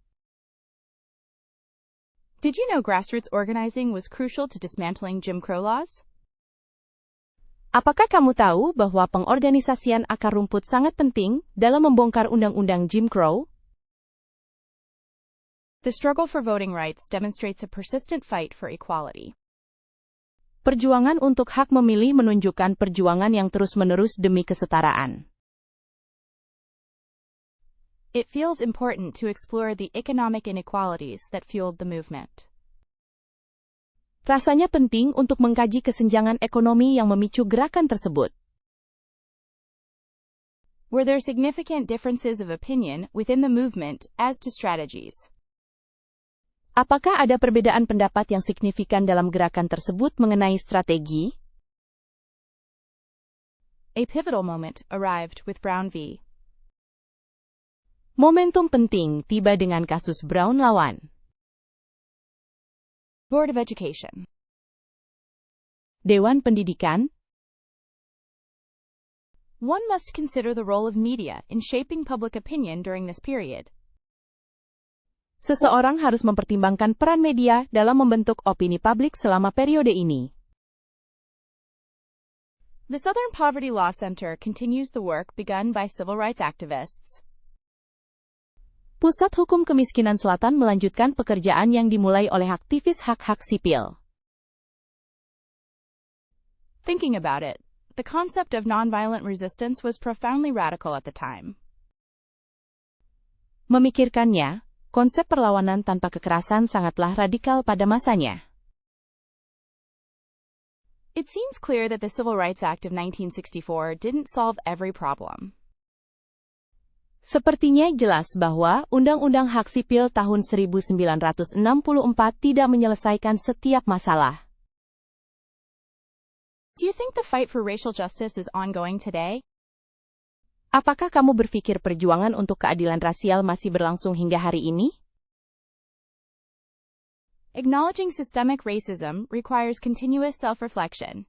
Did you know grassroots organizing was crucial to dismantling Jim Crow laws? Apakah kamu tahu bahwa pengorganisasian akar rumput sangat penting dalam membongkar undang-undang Jim Crow? The struggle for voting rights demonstrates a persistent fight for equality. Perjuangan untuk hak memilih menunjukkan perjuangan yang terus-menerus demi kesetaraan. It feels important to explore the economic inequalities that fueled the movement. Rasanya penting untuk mengkaji kesenjangan ekonomi yang memicu gerakan tersebut. Were there significant differences of opinion within the movement as to strategies? Apakah ada perbedaan pendapat yang signifikan dalam gerakan tersebut mengenai strategi? A pivotal moment arrived with Brown v. Momentum penting tiba dengan kasus Brown lawan Board of Education. Dewan Pendidikan. One must consider the role of media in shaping public opinion during this period. Seseorang harus mempertimbangkan peran media dalam membentuk opini publik selama periode ini. The Southern Poverty Law Center continues the work begun by civil rights activists. Pusat Hukum Kemiskinan Selatan melanjutkan pekerjaan yang dimulai oleh aktivis hak-hak sipil. Thinking about it, the concept of nonviolent resistance was profoundly radical at the time. Memikirkannya, konsep perlawanan tanpa kekerasan sangatlah radikal pada masanya. It seems clear that the Civil Rights Act of 1964 didn't solve every problem. Sepertinya jelas bahwa Undang-Undang Hak Sipil tahun 1964 tidak menyelesaikan setiap masalah. Do you think the fight for racial justice is ongoing today? Apakah kamu berpikir perjuangan untuk keadilan rasial masih berlangsung hingga hari ini? Acknowledging systemic racism requires continuous self-reflection.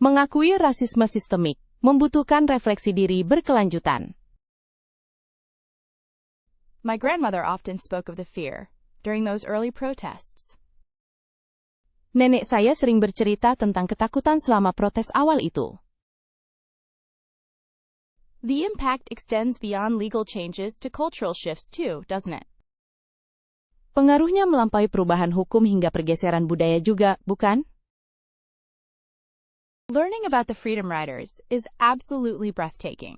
Mengakui rasisme sistemik membutuhkan refleksi diri berkelanjutan. My grandmother often spoke of the fear during those early protests. Nenek saya sering bercerita tentang ketakutan selama protes awal itu. The impact extends beyond legal changes to cultural shifts too, doesn't it? Pengaruhnya melampaui perubahan hukum hingga pergeseran budaya juga, bukan? Learning about the Freedom Riders is absolutely breathtaking.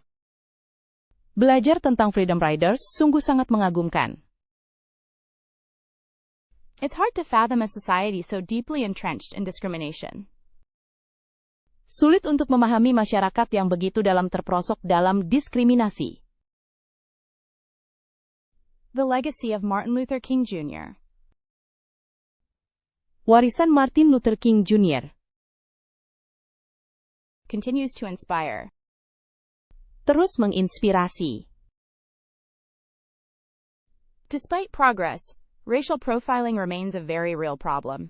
Belajar tentang Freedom Riders sungguh sangat mengagumkan. It's hard to fathom a society so deeply entrenched in discrimination. Sulit untuk memahami masyarakat yang begitu dalam terperosok dalam diskriminasi. The legacy of Martin Luther King Jr. Warisan Martin Luther King Jr. continues to inspire. Terus menginspirasi. Despite progress, racial profiling remains a very real problem.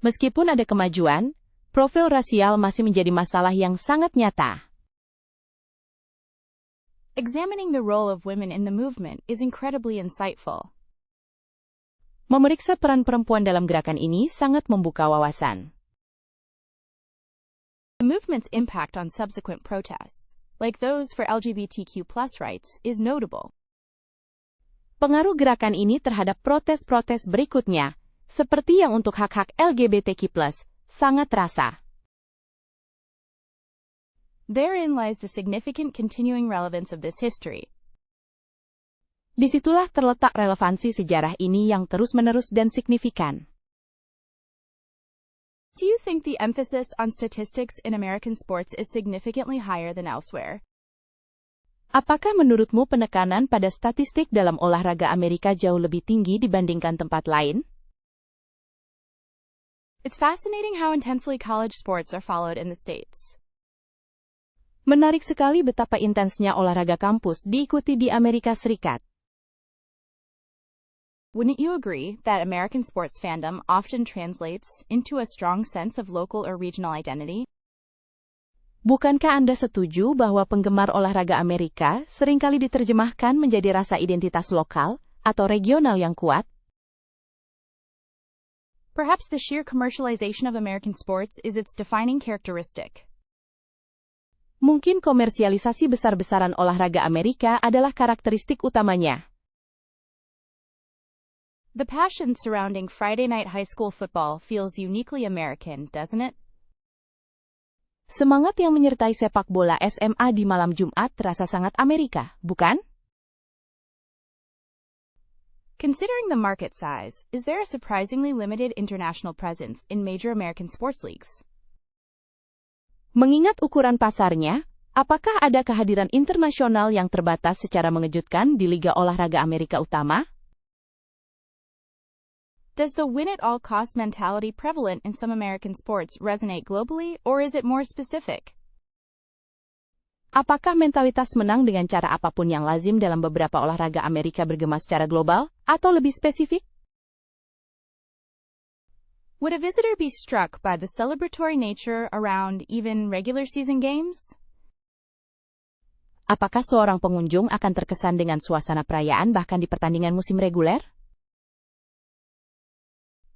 Meskipun ada kemajuan, profil rasial masih menjadi masalah yang sangat nyata. Examining the role of women in the movement is incredibly insightful. Memeriksa peran perempuan dalam gerakan ini sangat membuka wawasan. The movement's impact on subsequent protests, like those for LGBTQ+ rights, is notable. Pengaruh gerakan ini terhadap protes-protes berikutnya, seperti yang untuk hak-hak LGBTQ+, sangat terasa. Therein lies the significant continuing relevance of this history. Disitulah terletak relevansi sejarah ini yang terus-menerus dan signifikan. Do you think the emphasis on statistics in American sports is significantly higher than elsewhere? Apakah menurutmu penekanan pada statistik dalam olahraga Amerika jauh lebih tinggi dibandingkan tempat lain? It's fascinating how intensely college sports are followed in the States. Menarik sekali betapa intensnya olahraga kampus diikuti di Amerika Serikat. Wouldn't you agree that American sports fandom often translates into a strong sense of local or regional identity? Bukankah Anda setuju bahwa penggemar olahraga Amerika seringkali diterjemahkan menjadi rasa identitas lokal atau regional yang kuat? Perhaps the sheer commercialization of American sports is its defining characteristic. Mungkin komersialisasi besar-besaran olahraga Amerika adalah karakteristik utamanya. The passion surrounding Friday night high school football feels uniquely American, doesn't it? Semangat yang menyertai sepak bola SMA di malam Jumat terasa sangat Amerika, bukan? Considering the market size, is there a surprisingly limited international presence in major American sports leagues? Mengingat ukuran pasarnya, apakah ada kehadiran internasional yang terbatas secara mengejutkan di Liga Olahraga Amerika Utama? Does the win-at-all-cost mentality prevalent in some American sports resonate globally, or is it more specific? Apakah mentalitas menang dengan cara apapun yang lazim dalam beberapa olahraga Amerika bergema secara global, atau lebih spesifik? Would a visitor be struck by the celebratory nature around even regular season games? Apakah seorang pengunjung akan terkesan dengan suasana perayaan bahkan di pertandingan musim reguler?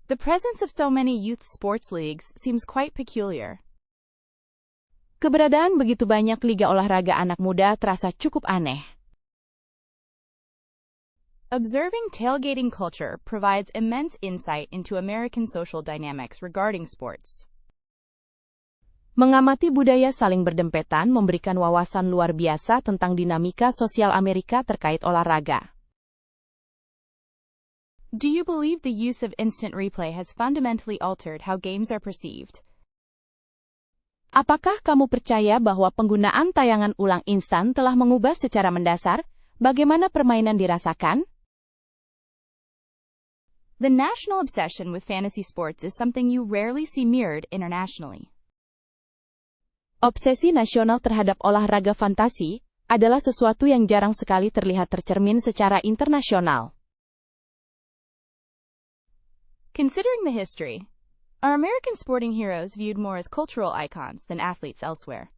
The presence of so many youth sports leagues seems quite peculiar, Keberadaan begitu banyak liga olahraga anak muda terasa cukup aneh. Observing tailgating culture provides immense insight into American social dynamics regarding sports. Mengamati budaya saling berdempetan memberikan wawasan luar biasa tentang dinamika sosial Amerika terkait olahraga. Do you believe the use of instant replay has fundamentally altered how games are perceived? Apakah kamu percaya bahwa penggunaan tayangan ulang instan telah mengubah secara mendasar bagaimana permainan dirasakan? The national obsession with fantasy sports is something you rarely see mirrored internationally. Obsesi nasional terhadap olahraga fantasi adalah sesuatu yang jarang sekali terlihat tercermin secara internasional. Considering the history, are American sporting heroes viewed more as cultural icons than athletes elsewhere?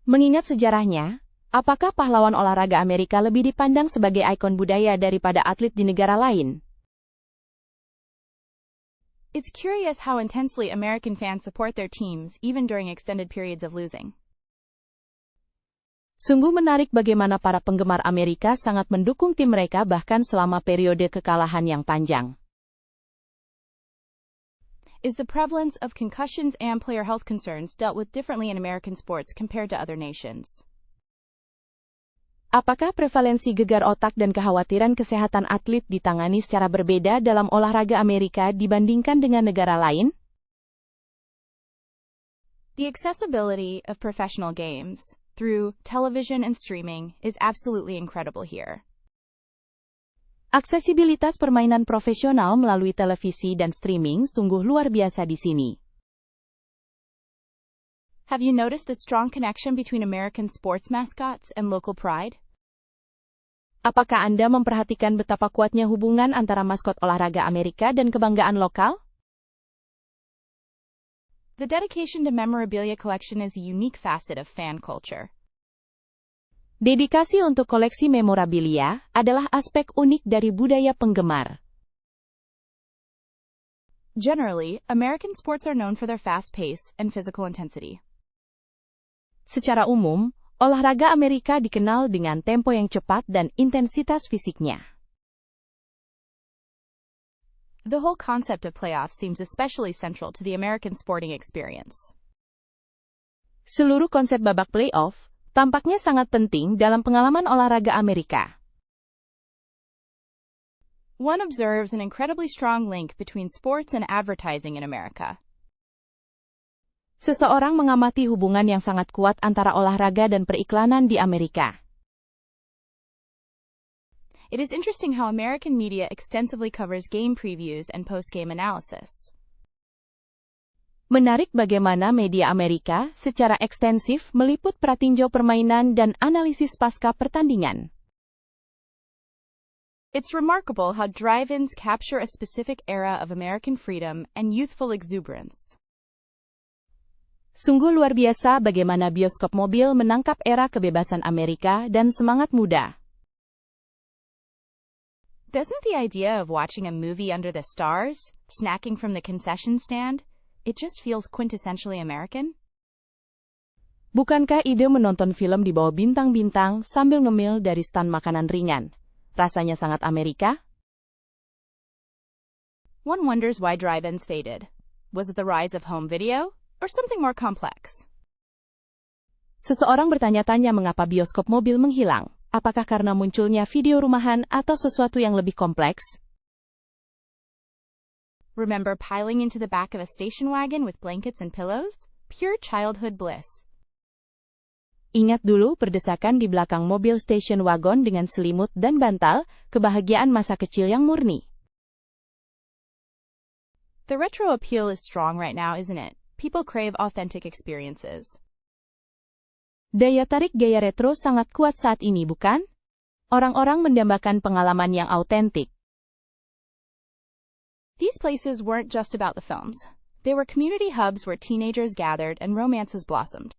Mengingat sejarahnya, apakah pahlawan olahraga Amerika lebih dipandang sebagai ikon budaya daripada atlet di negara lain? It's curious how intensely American fans support their teams even during extended periods of losing. Sungguh menarik bagaimana para penggemar Amerika sangat mendukung tim mereka bahkan selama periode kekalahan yang panjang. Is the prevalence of concussions and player health concerns dealt with differently in American sports compared to other nations? Apakah prevalensi gegar otak dan kekhawatiran kesehatan atlet ditangani secara berbeda dalam olahraga Amerika dibandingkan dengan negara lain? The accessibility of professional games through television and streaming is absolutely incredible here. Aksesibilitas permainan profesional melalui televisi dan streaming sungguh luar biasa di sini. Have you noticed the strong connection between American sports mascots and local pride? Apakah Anda memperhatikan betapa kuatnya hubungan antara maskot olahraga Amerika dan kebanggaan lokal? The dedication to memorabilia collection is a unique facet of fan culture. Dedikasi untuk koleksi memorabilia adalah aspek unik dari budaya penggemar. Generally, American sports are known for their fast pace and physical intensity. Secara umum, olahraga Amerika dikenal dengan tempo yang cepat dan intensitas fisiknya. The whole concept of playoffs seems especially central to the American sporting experience. Seluruh konsep babak playoff tampaknya sangat penting dalam pengalaman olahraga Amerika. One observes an incredibly strong link between sports and advertising in America. Seseorang mengamati hubungan yang sangat kuat antara olahraga dan periklanan di Amerika. It is interesting how American media extensively covers game previews and post-game analysis. Menarik bagaimana media Amerika secara ekstensif meliput pratinjau permainan dan analisis pasca pertandingan. It's remarkable how drive-ins capture a specific era of American freedom and youthful exuberance. Sungguh luar biasa bagaimana bioskop mobil menangkap era kebebasan Amerika dan semangat muda. Doesn't the idea of watching a movie under the stars, snacking from the concession stand, it just feels quintessentially American? Bukankah ide menonton film di bawah bintang-bintang sambil ngemil dari stan makanan ringan rasanya sangat Amerika? One wonders why drive-ins faded. Was it the rise of home video, or something more complex? Seseorang bertanya-tanya mengapa bioskop mobil menghilang. Apakah karena munculnya video rumahan atau sesuatu yang lebih kompleks? Remember piling into the back of a station wagon with blankets and pillows? Pure childhood bliss. Ingat dulu berdesakan di belakang mobil station wagon dengan selimut dan bantal, kebahagiaan masa kecil yang murni. The retro appeal is strong right now, isn't it? People crave authentic experiences. Daya tarik gaya retro sangat kuat saat ini, bukan? Orang-orang mendambakan pengalaman yang autentik. These places weren't just about the films. They were community hubs where teenagers gathered and romances blossomed.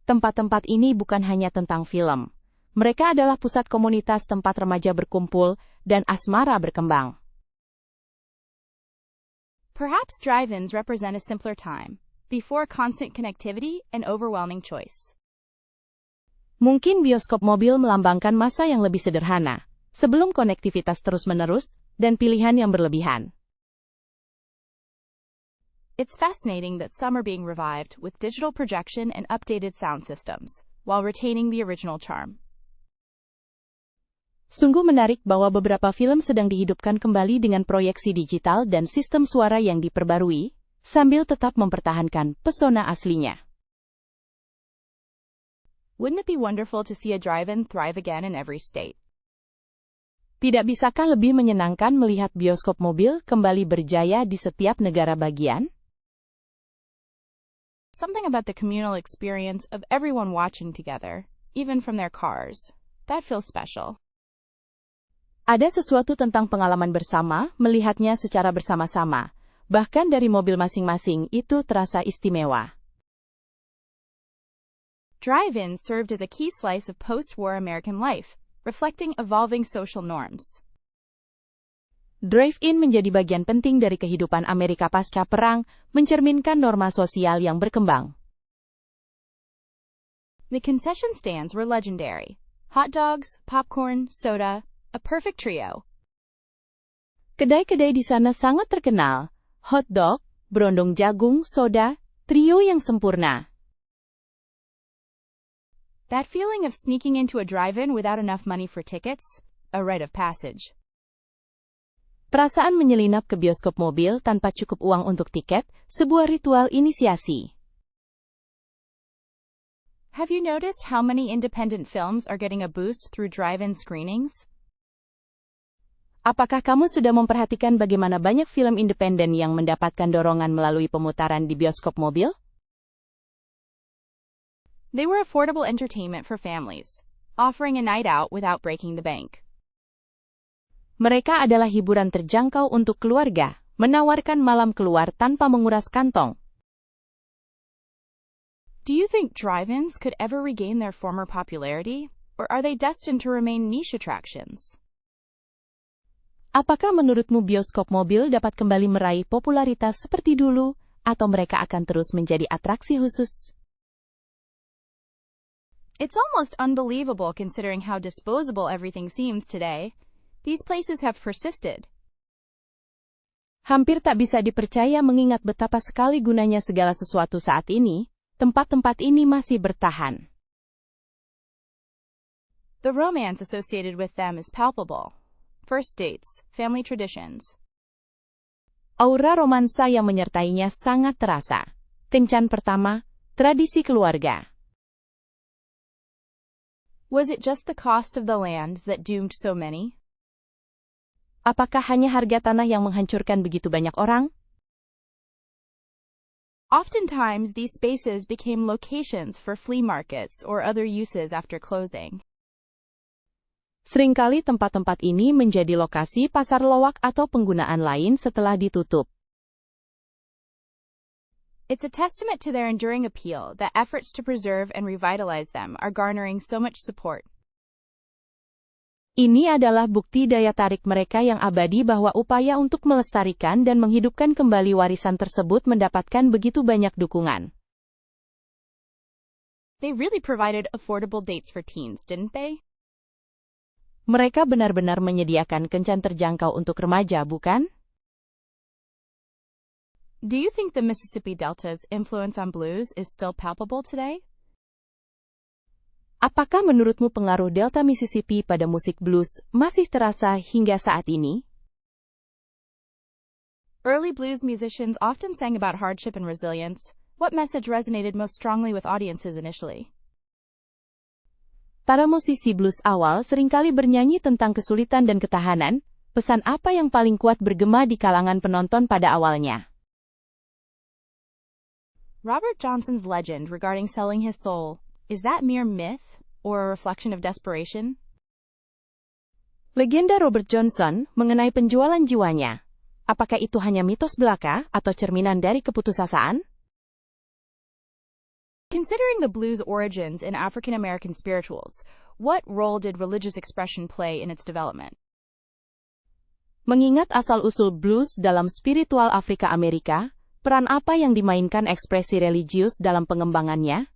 Tempat-tempat ini bukan hanya tentang film. Mereka adalah pusat komunitas tempat remaja berkumpul dan asmara berkembang. Perhaps drive-ins represent a simpler time, before constant connectivity and overwhelming choice. Mungkin bioskop mobil melambangkan masa yang lebih sederhana, sebelum konektivitas terus-menerus dan pilihan yang berlebihan. It's fascinating that some are being revived with digital projection and updated sound systems, while retaining the original charm. Sungguh menarik bahwa beberapa film sedang dihidupkan kembali dengan proyeksi digital dan sistem suara yang diperbarui, sambil tetap mempertahankan pesona aslinya. Wouldn't it be wonderful to see a drive-in thrive again in every state? Tidak bisakah lebih menyenangkan melihat bioskop mobil kembali berjaya di setiap negara bagian? Something about the communal experience of everyone watching together, even from their cars, that feels special. Ada sesuatu tentang pengalaman bersama, melihatnya secara bersama-sama, bahkan dari mobil masing-masing itu terasa istimewa. Drive-ins served as a key slice of post-war American life, reflecting evolving social norms. Drive-in menjadi bagian penting dari kehidupan Amerika pasca perang, mencerminkan norma sosial yang berkembang. The concession stands were legendary. Hot dogs, popcorn, soda, a perfect trio. Kedai-kedai di sana sangat terkenal. Hot dog, berondong jagung, soda, trio yang sempurna. That feeling of sneaking into a drive-in without enough money for tickets, a rite of passage. Perasaan menyelinap ke bioskop mobil tanpa cukup uang untuk tiket, sebuah ritual inisiasi. Have you noticed how many independent films are getting a boost through drive-in screenings? Apakah kamu sudah memperhatikan bagaimana banyak film independen yang mendapatkan dorongan melalui pemutaran di bioskop mobil? They were affordable entertainment for families, offering a night out without breaking the bank. Mereka adalah hiburan terjangkau untuk keluarga, menawarkan malam keluar tanpa menguras kantong. Do you think drive-ins could ever regain their former popularity, or are they destined to remain niche attractions? Apakah menurutmu bioskop mobil dapat kembali meraih popularitas seperti dulu, atau mereka akan terus menjadi atraksi khusus? It's almost unbelievable considering how disposable everything seems today. These places have persisted. Hampir tak bisa dipercaya mengingat betapa sekali gunanya segala sesuatu saat ini, tempat-tempat ini masih bertahan. The romance associated with them is palpable. First dates, family traditions. Aura romansa yang menyertainya sangat terasa. Kencan pertama, tradisi keluarga. Was it just the cost of the land that doomed so many? Apakah hanya harga tanah yang menghancurkan begitu banyak orang? Oftentimes, these spaces became locations for flea markets or other uses after closing. Seringkali tempat-tempat ini menjadi lokasi pasar lowak atau penggunaan lain setelah ditutup. It's a testament to their enduring appeal that efforts to preserve and revitalize them are garnering so much support. Ini adalah bukti daya tarik mereka yang abadi bahwa upaya untuk melestarikan dan menghidupkan kembali warisan tersebut mendapatkan begitu banyak dukungan. They really provided affordable dates for teens, didn't they? Mereka benar-benar menyediakan kencan terjangkau untuk remaja, bukan? Do you think the Mississippi Delta's influence on blues is still palpable today? Apakah menurutmu pengaruh Delta Mississippi pada musik blues masih terasa hingga saat ini? Early blues musicians often sang about hardship and resilience. What message resonated most strongly with audiences initially? Para musisi blues awal seringkali bernyanyi tentang kesulitan dan ketahanan. Pesan apa yang paling kuat bergema di kalangan penonton pada awalnya? Robert Johnson's legend regarding selling his soul, is that mere myth or a reflection of desperation? Legenda Robert Johnson mengenai penjualan jiwanya. Apakah itu hanya mitos belaka atau cerminan dari keputusasaan? Considering the blues' origins in African American spirituals, what role did religious expression play in its development? Mengingat asal-usul blues dalam spiritual Afrika Amerika, Peran apa yang dimainkan ekspresi religius dalam pengembangannya?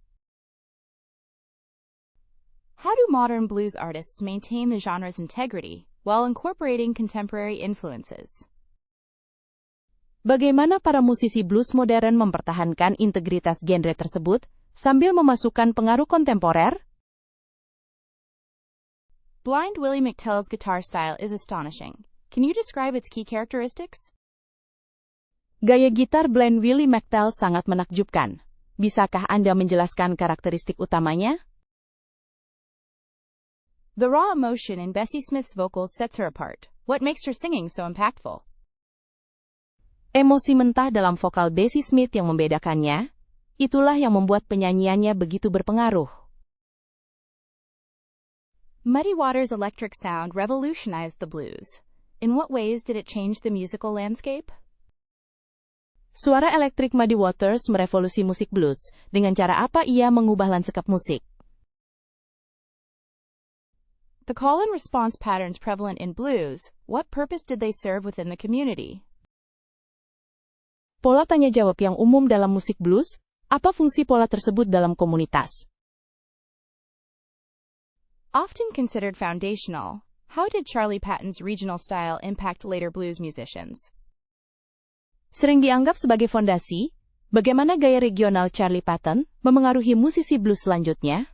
How do modern blues artists maintain the genre's integrity while incorporating contemporary influences? Bagaimana para musisi blues modern mempertahankan integritas genre tersebut sambil memasukkan pengaruh kontemporer? Blind Willie McTell's guitar style is astonishing. Can you describe its key characteristics? Gaya gitar Blind Willie McTell sangat menakjubkan. Bisakah Anda menjelaskan karakteristik utamanya? The raw emotion in Bessie Smith's vocals sets her apart. What makes her singing so impactful? Emosi mentah dalam vokal Bessie Smith yang membedakannya, itulah yang membuat penyanyiannya begitu berpengaruh. Muddy Waters' electric sound revolutionized the blues. In what ways did it change the musical landscape? Suara elektrik Muddy Waters merevolusi musik blues. Dengan cara apa ia mengubah lanskap musik? The call and response patterns prevalent in blues, what purpose did they serve within the community? Pola tanya jawab yang umum dalam musik blues, apa fungsi pola tersebut dalam komunitas? Often considered foundational, how did Charlie Patton's regional style impact later blues musicians? Sering dianggap sebagai fondasi, bagaimana gaya regional Charlie Patton memengaruhi musisi blues selanjutnya?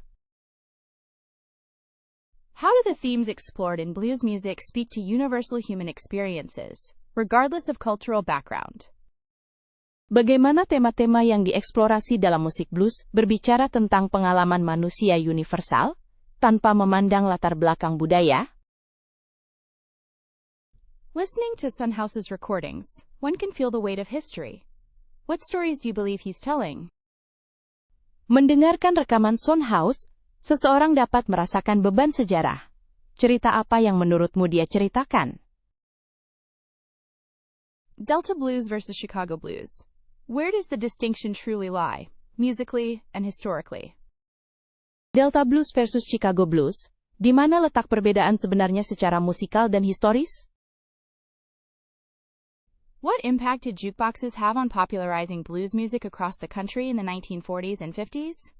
How do the themes explored in blues music speak to universal human experiences, regardless of cultural background? Bagaimana tema-tema yang dieksplorasi dalam musik blues berbicara tentang pengalaman manusia universal, tanpa memandang latar belakang budaya? Listening to Son House's recordings, one can feel the weight of history. What stories do you believe he's telling? Mendengarkan rekaman Son House, seseorang dapat merasakan beban sejarah. Cerita apa yang menurutmu dia ceritakan? Delta Blues versus Chicago Blues. Where does the distinction truly lie, musically and historically? Delta Blues versus Chicago Blues. Di mana letak perbedaan sebenarnya secara musikal dan historis? What impact did jukeboxes have on popularizing blues music across the country in the 1940s and 50s?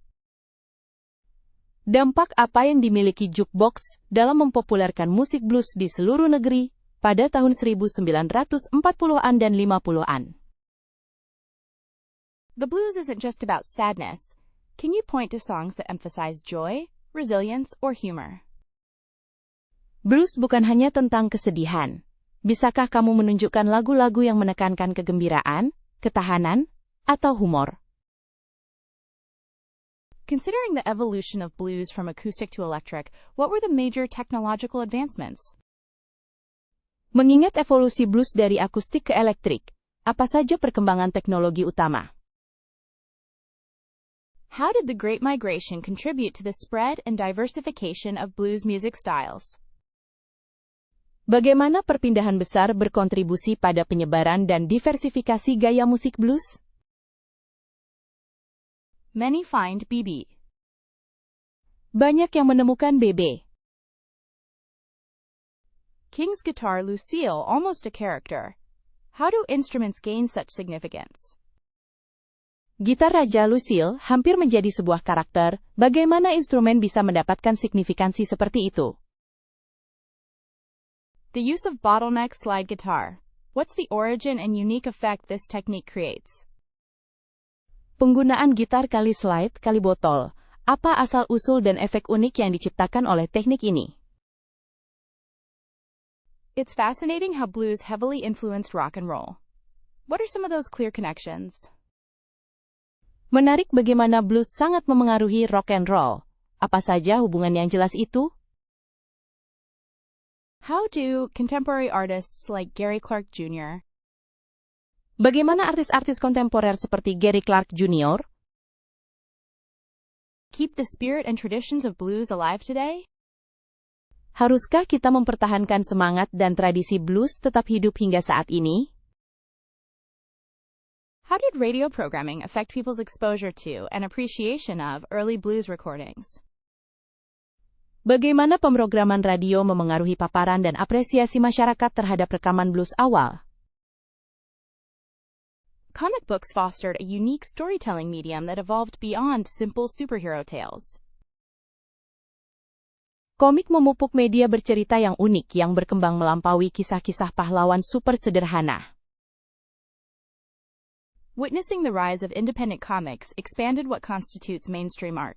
Dampak apa yang dimiliki jukebox dalam mempopulerkan musik blues di seluruh negeri pada tahun 1940-an dan 50-an? The blues isn't just about sadness. Can you point to songs that emphasize joy, resilience, or humor? Blues bukan hanya tentang kesedihan. Bisakah kamu menunjukkan lagu-lagu yang menekankan kegembiraan, ketahanan, atau humor? Considering the evolution of blues from acoustic to electric, what were the major technological advancements? Mengingat evolusi blues dari akustik ke elektrik, apa saja perkembangan teknologi utama? How did the Great Migration contribute to the spread and diversification of blues music styles? Bagaimana perpindahan besar berkontribusi pada penyebaran dan diversifikasi gaya musik blues? Many find BB. Banyak yang menemukan BB. King's guitar Lucille, almost a character. How do instruments gain such significance? Gitar Raja Lucille hampir menjadi sebuah karakter. Bagaimana instrumen bisa mendapatkan signifikansi seperti itu? The use of bottleneck slide guitar. What's the origin and unique effect this technique creates? Penggunaan gitar kali slide kali botol. Apa asal-usul dan efek unik yang diciptakan oleh teknik ini? It's fascinating how blues heavily influenced rock and roll. What are some of those clear connections? Menarik bagaimana blues sangat memengaruhi rock and roll. Apa saja hubungan yang jelas itu? How do contemporary artists like Gary Clark Jr. Bagaimana artis-artis kontemporer seperti Gary Clark Jr. keep the spirit and traditions of blues alive today? Haruskah kita mempertahankan semangat dan tradisi blues tetap hidup hingga saat ini? How did radio programming affect people's exposure to and appreciation of early blues recordings? Bagaimana pemrograman radio memengaruhi paparan dan apresiasi masyarakat terhadap rekaman blues awal? Comic books fostered a unique storytelling medium that evolved beyond simple superhero tales. Komik memupuk media bercerita yang unik yang berkembang melampaui kisah-kisah pahlawan super sederhana. Witnessing the rise of independent comics expanded what constitutes mainstream art.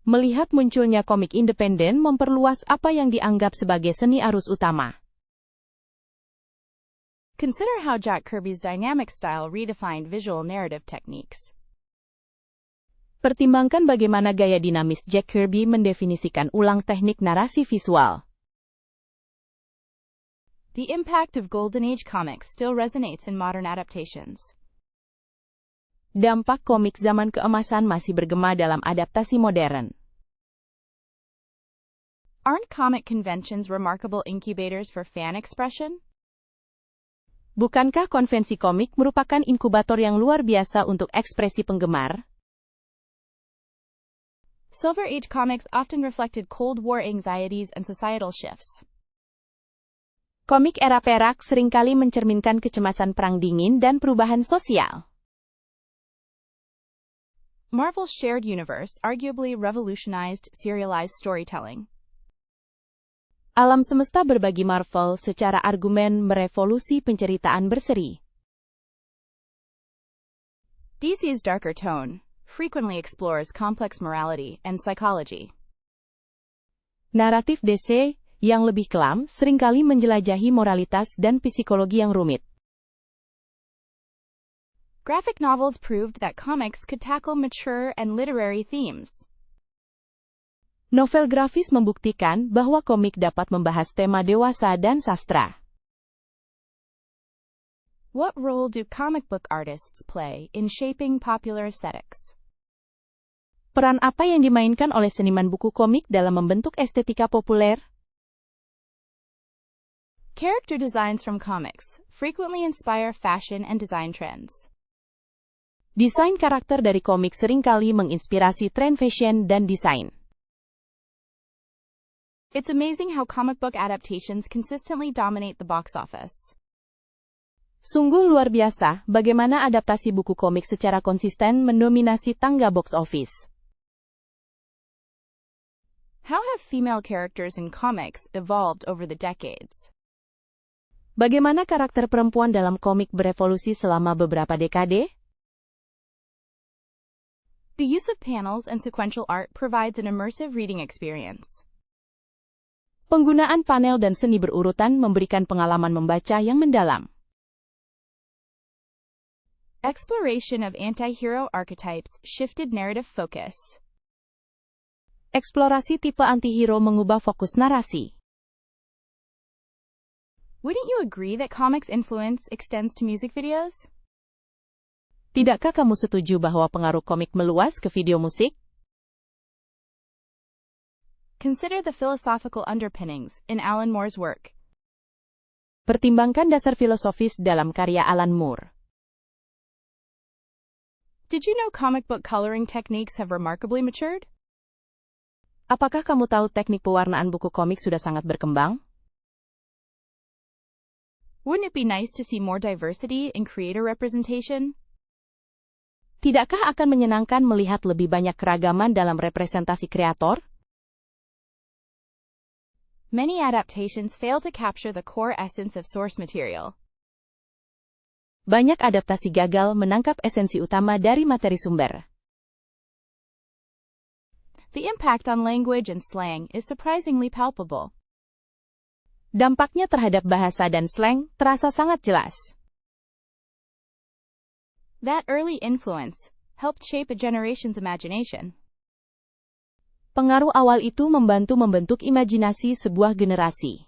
Melihat munculnya komik independen memperluas apa yang dianggap sebagai seni arus utama. Consider how Jack Kirby's dynamic style redefined visual narrative techniques. Pertimbangkan bagaimana gaya dinamis Jack Kirby mendefinisikan ulang teknik narasi visual. The impact of Golden Age comics still resonates in modern adaptations. Dampak komik zaman keemasan masih bergema dalam adaptasi modern. Aren't comic conventions remarkable incubators for fan expression? Bukankah konvensi komik merupakan inkubator yang luar biasa untuk ekspresi penggemar? Silver Age comics often reflected Cold War anxieties and societal shifts. Komik era perak seringkali mencerminkan kecemasan perang dingin dan perubahan sosial. Marvel's shared universe arguably revolutionized serialized storytelling. Alam semesta berbagi Marvel secara argumen merevolusi penceritaan berseri. DC's darker tone frequently explores complex morality and psychology. Naratif DC yang lebih kelam seringkali menjelajahi moralitas dan psikologi yang rumit. Graphic novels proved that comics could tackle mature and literary themes. Novel grafis membuktikan bahwa komik dapat membahas tema dewasa dan sastra. What role do comic book artists play in shaping popular aesthetics? Peran apa yang dimainkan oleh seniman buku komik dalam membentuk estetika populer? Character designs from comics frequently inspire fashion and design trends. Desain karakter dari komik seringkali menginspirasi tren fashion dan desain. It's amazing how comic book adaptations consistently dominate the box office. Sungguh luar biasa bagaimana adaptasi buku komik secara konsisten mendominasi tangga box office. How have female characters in comics evolved over the decades? Bagaimana karakter perempuan dalam komik berevolusi selama beberapa dekade? The use of panels and sequential art provides an immersive reading experience. Penggunaan panel dan seni berurutan memberikan pengalaman membaca yang mendalam. Exploration of anti-hero archetypes shifted narrative focus. Eksplorasi tipe antihero mengubah fokus narasi. Wouldn't you agree that comics' influence extends to music videos? Tidakkah kamu setuju bahwa pengaruh komik meluas ke video musik? Consider the philosophical underpinnings in Alan Moore's work. Pertimbangkan dasar filosofis dalam karya Alan Moore. Did you know comic book coloring techniques have remarkably matured? Apakah kamu tahu teknik pewarnaan buku komik sudah sangat berkembang? Wouldn't it be nice to see more diversity in creator representation? Tidakkah akan menyenangkan melihat lebih banyak keragaman dalam representasi kreator? Many adaptations fail to capture the core essence of source material. Banyak adaptasi gagal menangkap esensi utama dari materi sumber. The impact on language and slang is surprisingly palpable. Dampaknya terhadap bahasa dan slang terasa sangat jelas. That early influence helped shape a generation's imagination. Pengaruh awal itu membantu membentuk imajinasi sebuah generasi.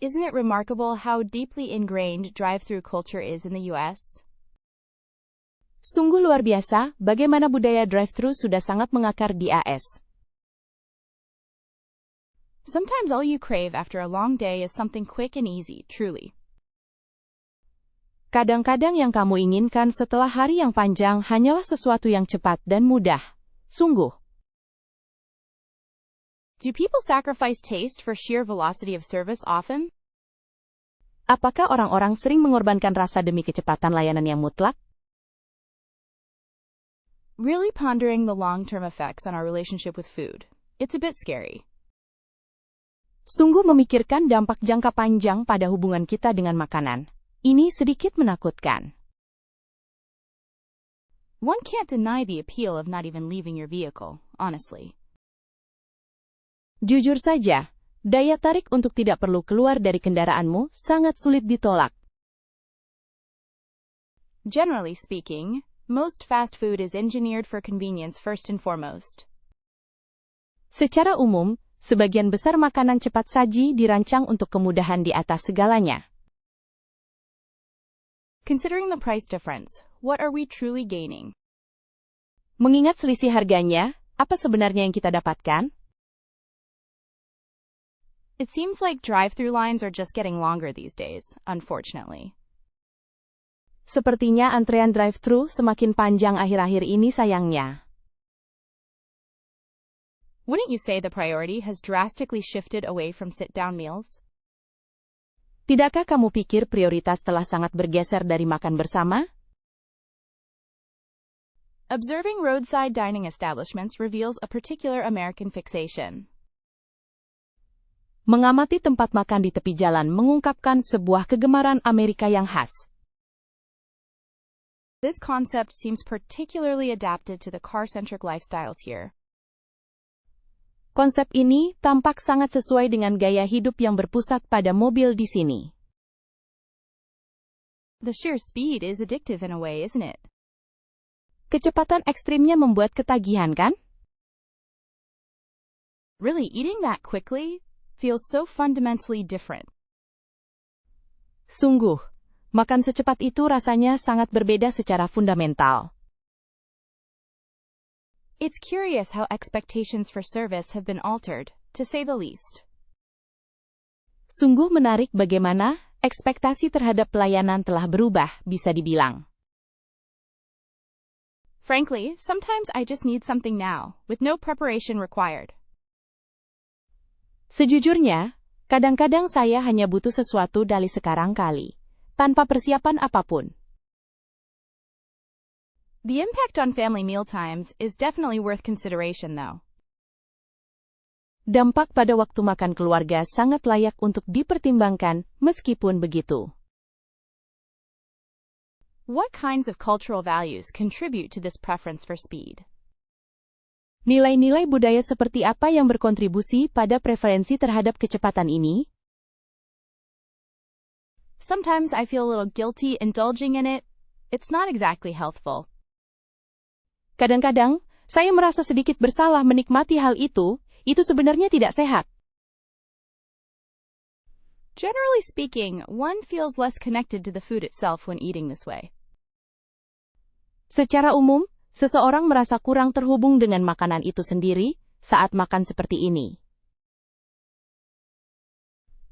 Isn't it remarkable how deeply ingrained drive-thru culture is in the US? Sungguh luar biasa bagaimana budaya drive-thru sudah sangat mengakar di AS. Sometimes all you crave after a long day is something quick and easy, truly. Kadang-kadang yang kamu inginkan setelah hari yang panjang hanyalah sesuatu yang cepat dan mudah. Sungguh. Do people sacrifice taste for sheer velocity of service often? Apakah orang-orang sering mengorbankan rasa demi kecepatan layanan yang mutlak? Really pondering the long-term effects on our relationship with food. It's a bit scary. Sungguh memikirkan dampak jangka panjang pada hubungan kita dengan makanan. Ini sedikit menakutkan. One can't deny the appeal of not even leaving your vehicle, honestly. Jujur saja, daya tarik untuk tidak perlu keluar dari kendaraanmu sangat sulit ditolak. Generally speaking, most fast food is engineered for convenience first and foremost. Secara umum, sebagian besar makanan cepat saji dirancang untuk kemudahan di atas segalanya. Considering the price difference, what are we truly gaining? Mengingat selisih harganya, apa sebenarnya yang kita dapatkan? It seems like drive-through lines are just getting longer these days, unfortunately. Sepertinya antrean drive-thru semakin panjang akhir-akhir ini sayangnya. Wouldn't you say the priority has drastically shifted away from sit-down meals? Tidakkah kamu pikir prioritas telah sangat bergeser dari makan bersama? Observing roadside dining establishments reveals a particular American fixation. Mengamati tempat makan di tepi jalan mengungkapkan sebuah kegemaran Amerika yang khas. This concept seems particularly adapted to the car-centric lifestyles here. Konsep ini tampak sangat sesuai dengan gaya hidup yang berpusat pada mobil di sini. The sheer speed is addictive in a way, isn't it? Kecepatan ekstrimnya membuat ketagihan, kan? Really, eating that quickly feels so fundamentally different. Sungguh, makan secepat itu rasanya sangat berbeda secara fundamental. It's curious how expectations for service have been altered, to say the least. Sungguh menarik bagaimana ekspektasi terhadap pelayanan telah berubah, bisa dibilang. Frankly, sometimes I just need something now, with no preparation required. Sejujurnya, kadang-kadang saya hanya butuh sesuatu dari sekarang kali, tanpa persiapan apapun. The impact on family mealtimes is definitely worth consideration, though. Dampak pada waktu makan keluarga sangat layak untuk dipertimbangkan, meskipun begitu. What kinds of cultural values contribute to this preference for speed? Nilai-nilai budaya seperti apa yang berkontribusi pada preferensi terhadap kecepatan ini? Sometimes I feel a little guilty indulging in it. It's not exactly healthful. Kadang-kadang, saya merasa sedikit bersalah menikmati hal itu sebenarnya tidak sehat. Generally speaking, one feels less connected to the food itself when eating this way. Secara umum, seseorang merasa kurang terhubung dengan makanan itu sendiri saat makan seperti ini.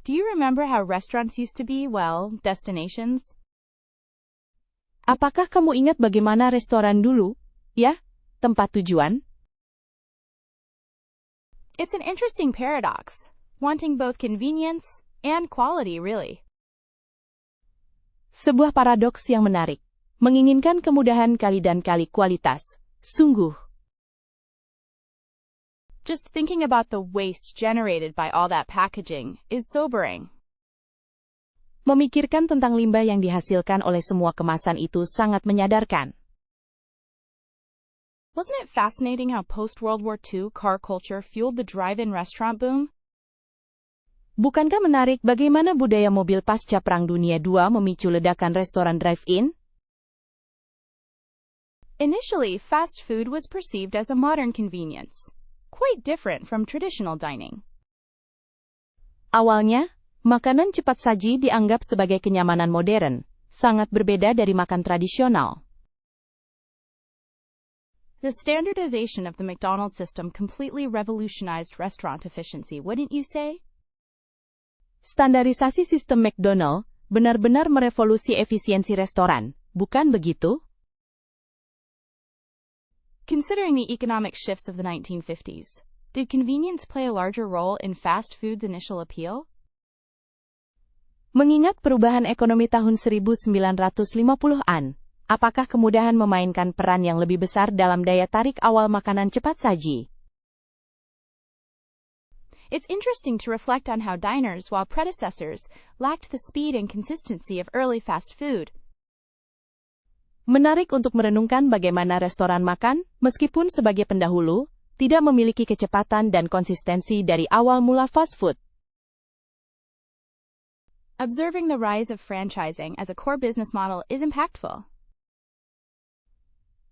Do you remember how restaurants used to be, well, destinations? Apakah kamu ingat bagaimana restoran dulu, ya, tempat tujuan? It's an interesting paradox, wanting both convenience and quality, really. Sebuah paradoks yang menarik. Menginginkan kemudahan kali dan kali kualitas. Sungguh. Just thinking about the waste generated by all that packaging is sobering. Memikirkan tentang limbah yang dihasilkan oleh semua kemasan itu sangat menyadarkan. Wasn't it fascinating how post-World War II car culture fueled the drive-in restaurant boom? Bukankah menarik bagaimana budaya mobil pasca Perang Dunia II memicu ledakan restoran drive-in? Initially, fast food was perceived as a modern convenience, quite different from traditional dining. Awalnya, makanan cepat saji dianggap sebagai kenyamanan modern, sangat berbeda dari makan tradisional. The standardization of the McDonald's system completely revolutionized restaurant efficiency, wouldn't you say? Standarisasi sistem McDonald benar-benar merevolusi efisiensi restoran, bukan begitu? Considering the economic shifts of the 1950s, did convenience play a larger role in fast food's initial appeal? Mengingat perubahan ekonomi tahun 1950-an, apakah kemudahan memainkan peran yang lebih besar dalam daya tarik awal makanan cepat saji? It's interesting to reflect on how diners, while predecessors, lacked the speed and consistency of early fast food. Menarik untuk merenungkan bagaimana restoran makan, meskipun sebagai pendahulu, tidak memiliki kecepatan dan konsistensi dari awal mula fast food. Observing the rise of franchising as a core business model is impactful.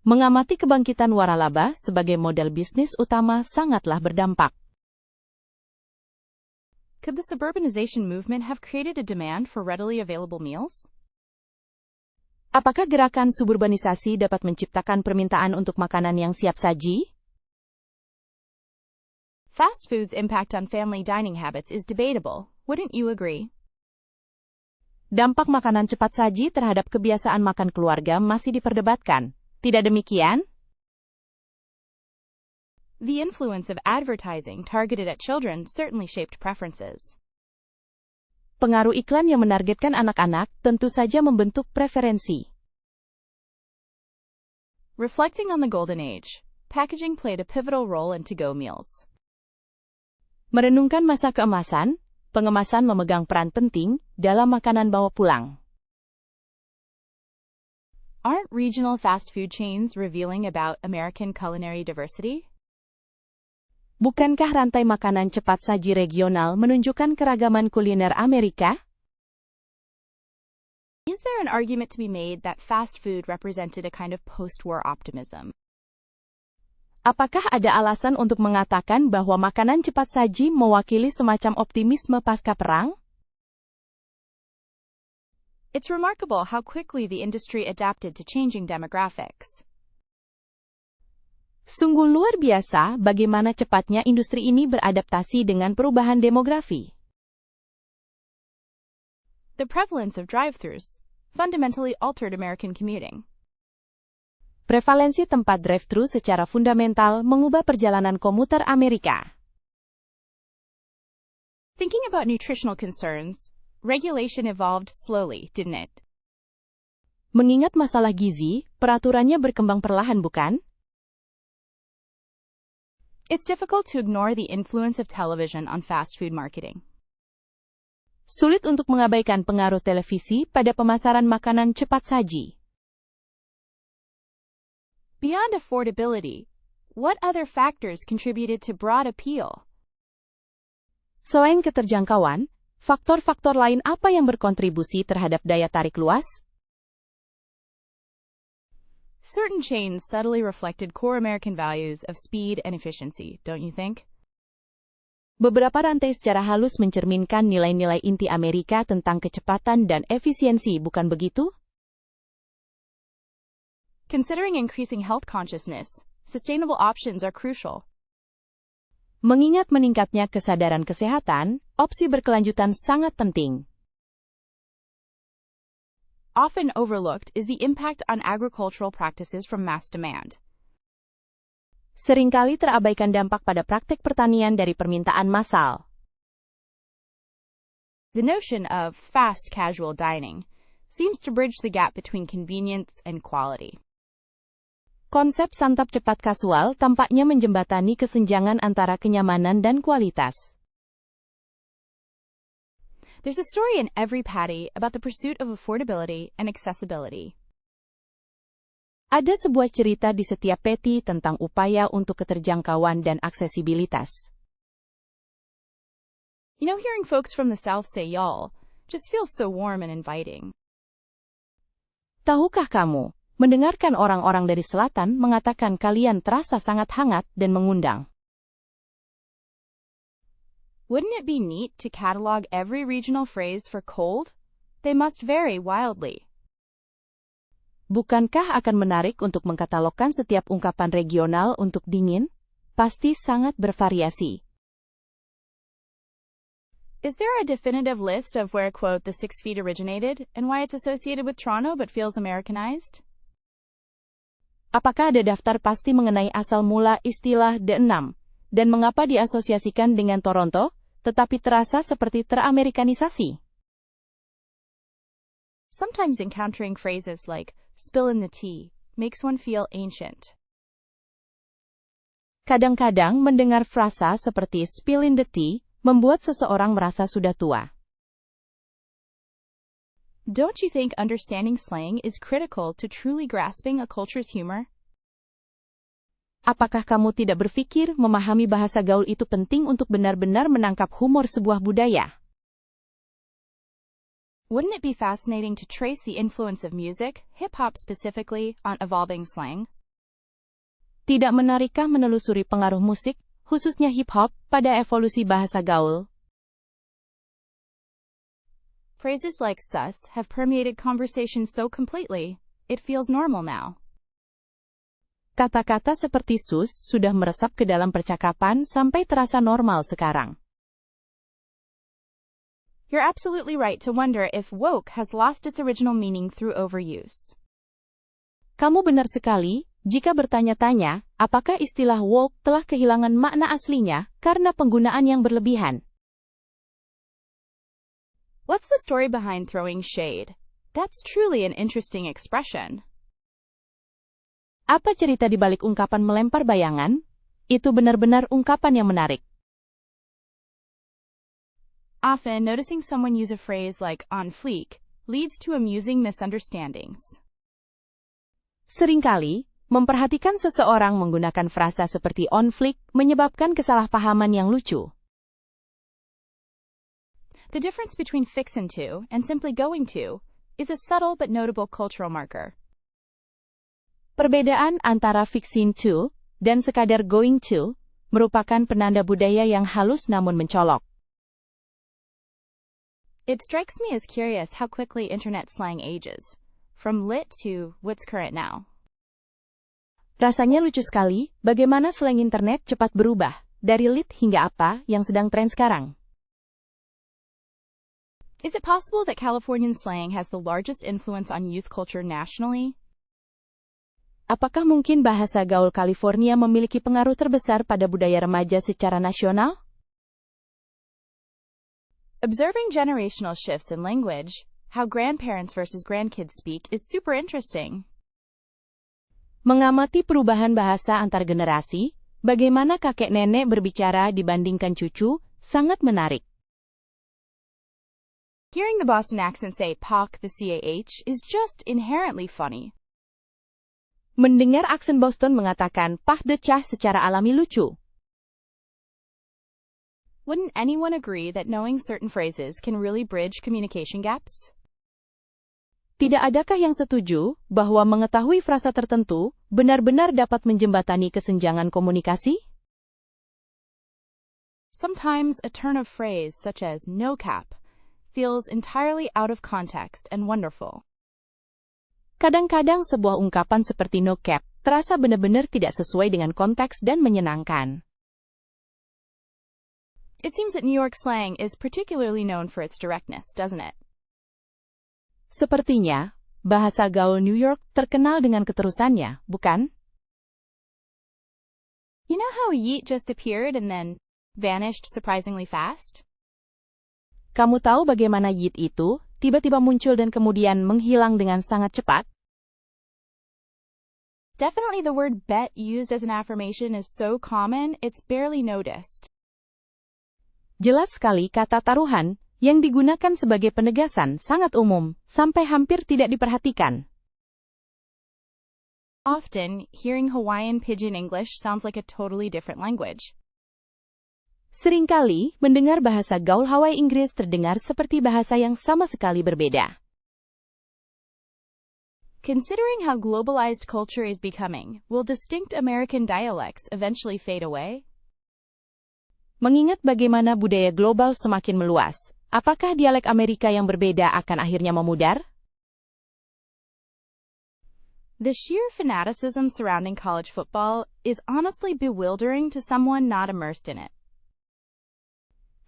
Mengamati kebangkitan waralaba sebagai model bisnis utama sangatlah berdampak. Could the suburbanization movement have created a demand for readily available meals? Apakah gerakan suburbanisasi dapat menciptakan permintaan untuk makanan yang siap saji? Fast food's impact on family dining habits is debatable, wouldn't you agree? Dampak makanan cepat saji terhadap kebiasaan makan keluarga masih diperdebatkan. Tidak demikian? The influence of advertising targeted at children certainly shaped preferences. Pengaruh iklan yang menargetkan anak-anak tentu saja membentuk preferensi. Reflecting on the golden age, packaging played a pivotal role in to-go meals. Merenungkan masa keemasan, pengemasan memegang peran penting dalam makanan bawa pulang. Aren't regional fast food chains revealing about American culinary diversity? Bukankah rantai makanan cepat saji regional menunjukkan keragaman kuliner Amerika? Is there an argument to be made that fast food represented a kind of post-war optimism? Apakah ada alasan untuk mengatakan bahwa makanan cepat saji mewakili semacam optimisme pasca perang? It's remarkable how quickly the industry adapted to changing demographics. Sungguh luar biasa bagaimana cepatnya industri ini beradaptasi dengan perubahan demografi. The prevalence of drive-thrus fundamentally altered American commuting. Prevalensi tempat drive-thru secara fundamental mengubah perjalanan komuter Amerika. Thinking about nutritional concerns, regulation evolved slowly, didn't it? Mengingat masalah gizi, peraturannya berkembang perlahan, bukan? It's difficult to ignore the influence of television on fast food marketing. Sulit untuk mengabaikan pengaruh televisi pada pemasaran makanan cepat saji. Beyond affordability, what other factors contributed to broad appeal? Selain keterjangkauan, faktor-faktor lain apa yang berkontribusi terhadap daya tarik luas? Certain chains subtly reflected core American values of speed and efficiency, don't you think? Beberapa rantai secara halus mencerminkan nilai-nilai inti Amerika tentang kecepatan dan efisiensi, bukan begitu? Considering increasing health consciousness, sustainable options are crucial. Mengingat meningkatnya kesadaran kesehatan, opsi berkelanjutan sangat penting. Often overlooked is the impact on agricultural practices from mass demand. Seringkali terabaikan dampak pada praktik pertanian dari permintaan massal. The notion of fast casual dining seems to bridge the gap between convenience and quality. Konsep santap cepat kasual tampaknya menjembatani kesenjangan antara kenyamanan dan kualitas. There's a story in every patty about the pursuit of affordability and accessibility. Ada sebuah cerita di setiap patty tentang upaya untuk keterjangkauan dan aksesibilitas. You know, hearing folks from the South say y'all just feels so warm and inviting. Tahukah kamu, mendengarkan orang-orang dari selatan mengatakan kalian terasa sangat hangat dan mengundang. Wouldn't it be neat to catalog every regional phrase for cold? They must vary wildly. Bukankah akan menarik untuk mengkatalogkan setiap ungkapan regional untuk dingin? Pasti sangat bervariasi. Is there a definitive list of where, quote, the 6 feet originated and why it's associated with Toronto but feels Americanized? Apakah ada daftar pasti mengenai asal mula istilah The 6 dan mengapa diasosiasikan dengan Toronto, tetapi terasa seperti teramerikanisasi? Sometimes encountering phrases like spill in the tea makes one feel ancient. Kadang-kadang mendengar frasa seperti spill in the tea membuat seseorang merasa sudah tua. Don't you think understanding slang is critical to truly grasping a culture's humor? Apakah kamu tidak berpikir memahami bahasa gaul itu penting untuk benar-benar menangkap humor sebuah budaya? Wouldn't it be fascinating to trace the influence of music, hip-hop specifically, on evolving slang? Tidak menarikkah menelusuri pengaruh musik, khususnya hip-hop, pada evolusi bahasa gaul? Phrases like sus have permeated conversation so completely, it feels normal now. Kata-kata seperti sus sudah meresap ke dalam percakapan sampai terasa normal sekarang. You're absolutely right to wonder if woke has lost its original meaning through overuse. Kamu benar sekali jika bertanya-tanya, apakah istilah woke telah kehilangan makna aslinya karena penggunaan yang berlebihan. What's the story behind throwing shade? That's truly an interesting expression. Apa cerita di balik ungkapan melempar bayangan? Itu benar-benar ungkapan yang menarik. Often, noticing someone use a phrase like on fleek leads to amusing misunderstandings. Seringkali, memperhatikan seseorang menggunakan frasa seperti on fleek menyebabkan kesalahpahaman yang lucu. The difference between fixin' to and simply going to is a subtle but notable cultural marker. Perbedaan antara fixin' to dan sekadar going to merupakan penanda budaya yang halus namun mencolok. It strikes me as curious how quickly internet slang ages, from lit to what's current now. Rasanya lucu sekali bagaimana slang internet cepat berubah, dari lit hingga apa yang sedang tren sekarang. Is it possible that Californian slang has the largest influence on youth culture nationally? Apakah mungkin bahasa gaul California memiliki pengaruh terbesar pada budaya remaja secara nasional? Observing generational shifts in language, how grandparents versus grandkids speak, is super interesting. Mengamati perubahan bahasa antar generasi, bagaimana kakek nenek berbicara dibandingkan cucu, sangat menarik. Hearing the Boston accent say "pock" the CAH is just inherently funny. Mendengar aksen Boston mengatakan "pah the cah" secara alami lucu. Wouldn't anyone agree that knowing certain phrases can really bridge communication gaps? Tidak adakah yang setuju bahwa mengetahui frasa tertentu benar-benar dapat menjembatani kesenjangan komunikasi? Sometimes a turn of phrase such as no cap feels entirely out of context and wonderful. Kadang-kadang sebuah ungkapan seperti no cap terasa benar-benar tidak sesuai dengan konteks dan menyenangkan. It seems that New York slang is particularly known for its directness, doesn't it? Sepertinya, bahasa gaul New York terkenal dengan keterusannya, bukan? You know how yeet just appeared and then vanished surprisingly fast? Kamu tahu bagaimana yeet itu tiba-tiba muncul dan kemudian menghilang dengan sangat cepat? Definitely the word bet used as an affirmation is so common, it's barely noticed. Jelas sekali kata taruhan yang digunakan sebagai penegasan sangat umum, sampai hampir tidak diperhatikan. Often, hearing Hawaiian Pidgin English sounds like a totally different language. Seringkali, mendengar bahasa gaul Hawaii Inggris terdengar seperti bahasa yang sama sekali berbeda. Considering how globalized culture is becoming, will distinct American dialects eventually fade away? Mengingat bagaimana budaya global semakin meluas, apakah dialek Amerika yang berbeda akan akhirnya memudar? The sheer fanaticism surrounding college football is honestly bewildering to someone not immersed in it.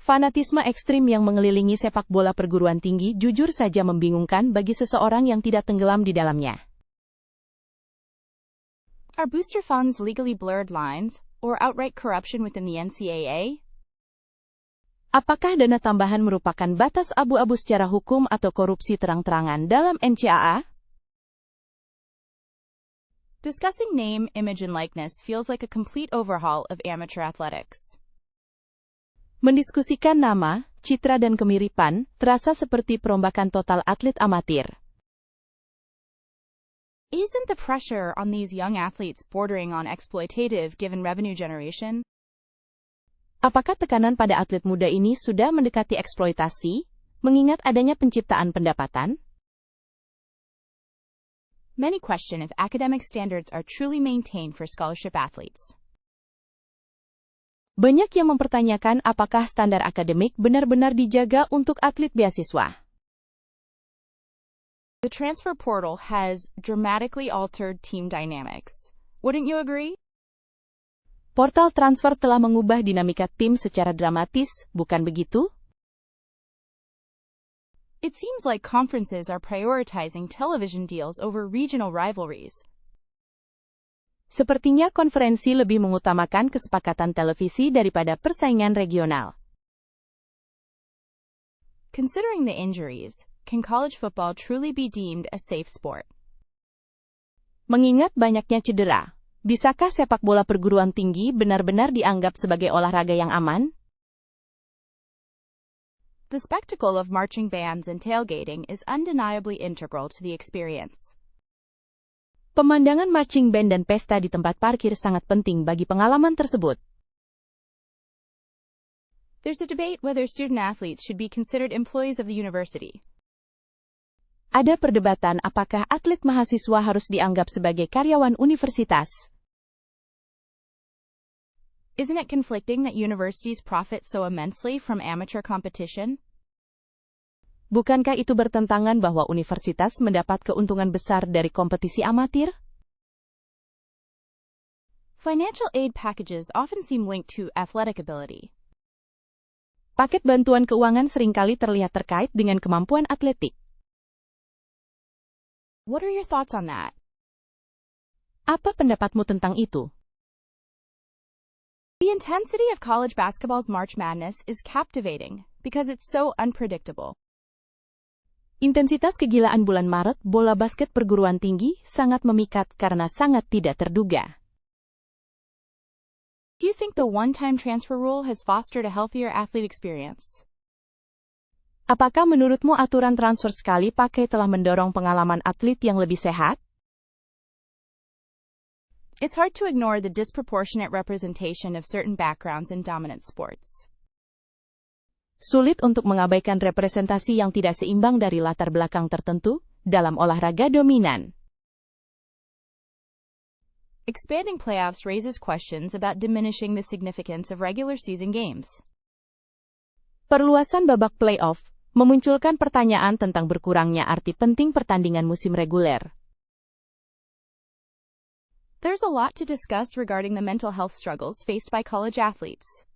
Fanatisme ekstrim yang mengelilingi sepak bola perguruan tinggi jujur saja membingungkan bagi seseorang yang tidak tenggelam di dalamnya. Are booster funds legally blurred lines, or outright corruption within the NCAA? Apakah dana tambahan merupakan batas abu-abu secara hukum atau korupsi terang-terangan dalam NCAA? Discussing name, image, and likeness feels like a complete overhaul of amateur athletics. Mendiskusikan nama, citra dan kemiripan terasa seperti perombakan total atlet amatir. Isn't the pressure on these young athletes bordering on exploitative given revenue generation? Apakah tekanan pada atlet muda ini sudah mendekati eksploitasi, mengingat adanya penciptaan pendapatan? Many question if academic standards are truly maintained for scholarship athletes. Banyak yang mempertanyakan apakah standar akademik benar-benar dijaga untuk atlet beasiswa. The transfer portal has dramatically altered team dynamics. Wouldn't you agree? Portal transfer telah mengubah dinamika tim secara dramatis, bukan begitu? It seems like conferences are prioritizing television deals over regional rivalries. Sepertinya konferensi lebih mengutamakan kesepakatan televisi daripada persaingan regional. Considering the injuries, can college football truly be deemed a safe sport? Mengingat banyaknya cedera, bisakah sepak bola perguruan tinggi benar-benar dianggap sebagai olahraga yang aman? The spectacle of marching bands and tailgating is undeniably integral to the experience. Pemandangan marching band dan pesta di tempat parkir sangat penting bagi pengalaman tersebut. There's a debate whether student athletes should be considered employees of the university. Ada perdebatan apakah atlet mahasiswa harus dianggap sebagai karyawan universitas. Isn't it conflicting that universities profit so immensely from amateur competition? Bukankah itu bertentangan bahwa universitas mendapat keuntungan besar dari kompetisi amatir? Financial aid packages often seem linked to athletic ability. Paket bantuan keuangan seringkali terlihat terkait dengan kemampuan atletik. What are your thoughts on that? Apa pendapatmu tentang itu? The intensity of college basketball's March Madness is captivating because it's so unpredictable. Intensitas kegilaan bulan Maret bola basket perguruan tinggi sangat memikat karena sangat tidak terduga. Do you think the one-time transfer rule has fostered a healthier athlete experience? Apakah menurutmu aturan transfer sekali pakai telah mendorong pengalaman atlet yang lebih sehat? It's hard to ignore the disproportionate representation of certain backgrounds in dominant sports. Sulit untuk mengabaikan representasi yang tidak seimbang dari latar belakang tertentu dalam olahraga dominan. Expanding playoffs raises questions about diminishing the significance of regular season games. Perluasan babak playoff memunculkan pertanyaan tentang berkurangnya arti penting pertandingan musim reguler. There's a lot to discuss regarding the mental health struggles faced by college athletes.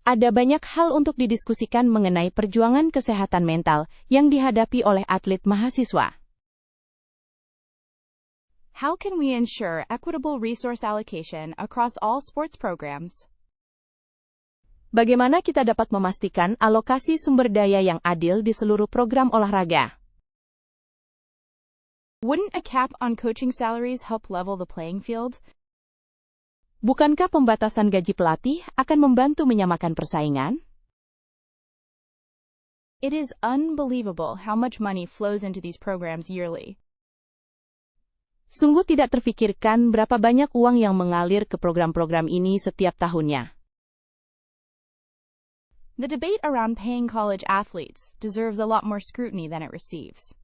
Ada banyak hal untuk didiskusikan mengenai perjuangan kesehatan mental yang dihadapi oleh atlet mahasiswa. How can we ensure equitable resource allocation across all sports programs? Bagaimana kita dapat memastikan alokasi sumber daya yang adil di seluruh program olahraga? Wouldn't a cap on coaching salaries help level the playing field? Bukankah pembatasan gaji pelatih akan membantu menyamakan persaingan? It is unbelievable how much money flows into these programs yearly. Sungguh tidak terfikirkan berapa banyak uang yang mengalir ke program-program ini setiap tahunnya. The debate around paying college athletes deserves a lot more scrutiny than it receives.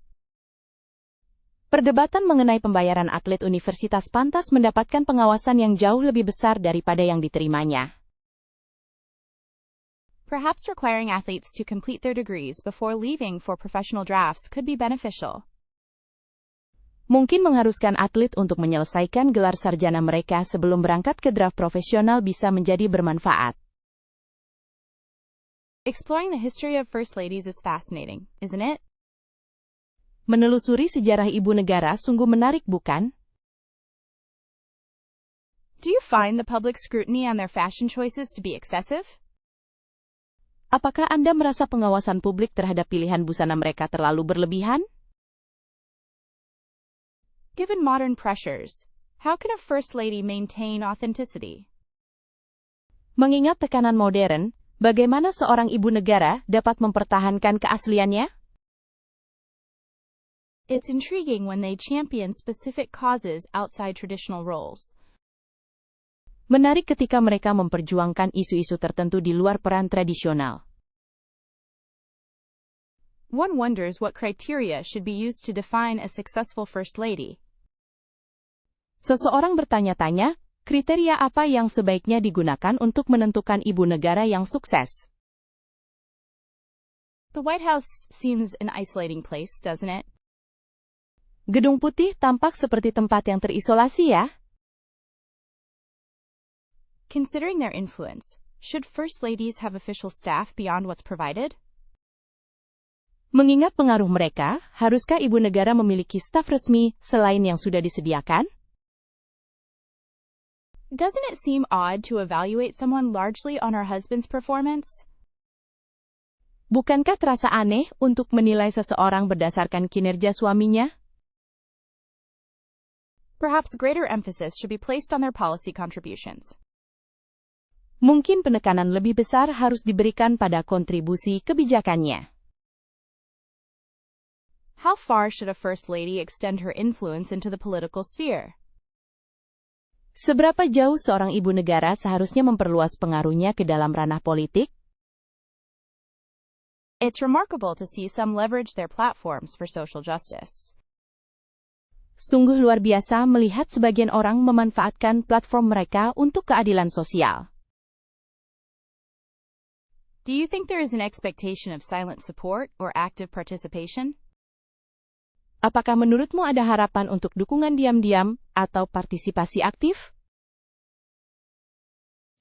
Perdebatan mengenai pembayaran atlet universitas pantas mendapatkan pengawasan yang jauh lebih besar daripada yang diterimanya. Perhaps requiring athletes to complete their degrees before leaving for professional drafts could be beneficial. Mungkin mengharuskan atlet untuk menyelesaikan gelar sarjana mereka sebelum berangkat ke draft profesional bisa menjadi bermanfaat. Exploring the history of first ladies is fascinating, isn't it? Menelusuri sejarah ibu negara sungguh menarik, bukan? Do you find the public scrutiny on their fashion choices to be excessive? Apakah Anda merasa pengawasan publik terhadap pilihan busana mereka terlalu berlebihan? Given modern pressures, how can a first lady maintain authenticity? Mengingat tekanan modern, bagaimana seorang ibu negara dapat mempertahankan keasliannya? It's intriguing when they champion specific causes outside traditional roles. Menarik ketika mereka memperjuangkan isu-isu tertentu di luar peran tradisional. One wonders what criteria should be used to define a successful first lady. Seseorang bertanya-tanya, kriteria apa yang sebaiknya digunakan untuk menentukan ibu negara yang sukses? The White House seems an isolating place, doesn't it? Gedung Putih tampak seperti tempat yang terisolasi ya. Considering their influence, should first ladies have official staff beyond what's provided? Mengingat pengaruh mereka, haruskah ibu negara memiliki staf resmi selain yang sudah disediakan? Doesn't it seem odd to evaluate someone largely on her husband's performance? Bukankah terasa aneh untuk menilai seseorang berdasarkan kinerja suaminya? Perhaps greater emphasis should be placed on their policy contributions. Mungkin penekanan lebih besar harus diberikan pada kontribusi kebijakannya. How far should a first lady extend her influence into the political sphere? Seberapa jauh seorang ibu negara seharusnya memperluas pengaruhnya ke dalam ranah politik? It's remarkable to see some leverage their platforms for social justice. Sungguh luar biasa melihat sebagian orang memanfaatkan platform mereka untuk keadilan sosial. Do you think there is an expectation of silent support or active participation? Apakah menurutmu ada harapan untuk dukungan diam-diam atau partisipasi aktif?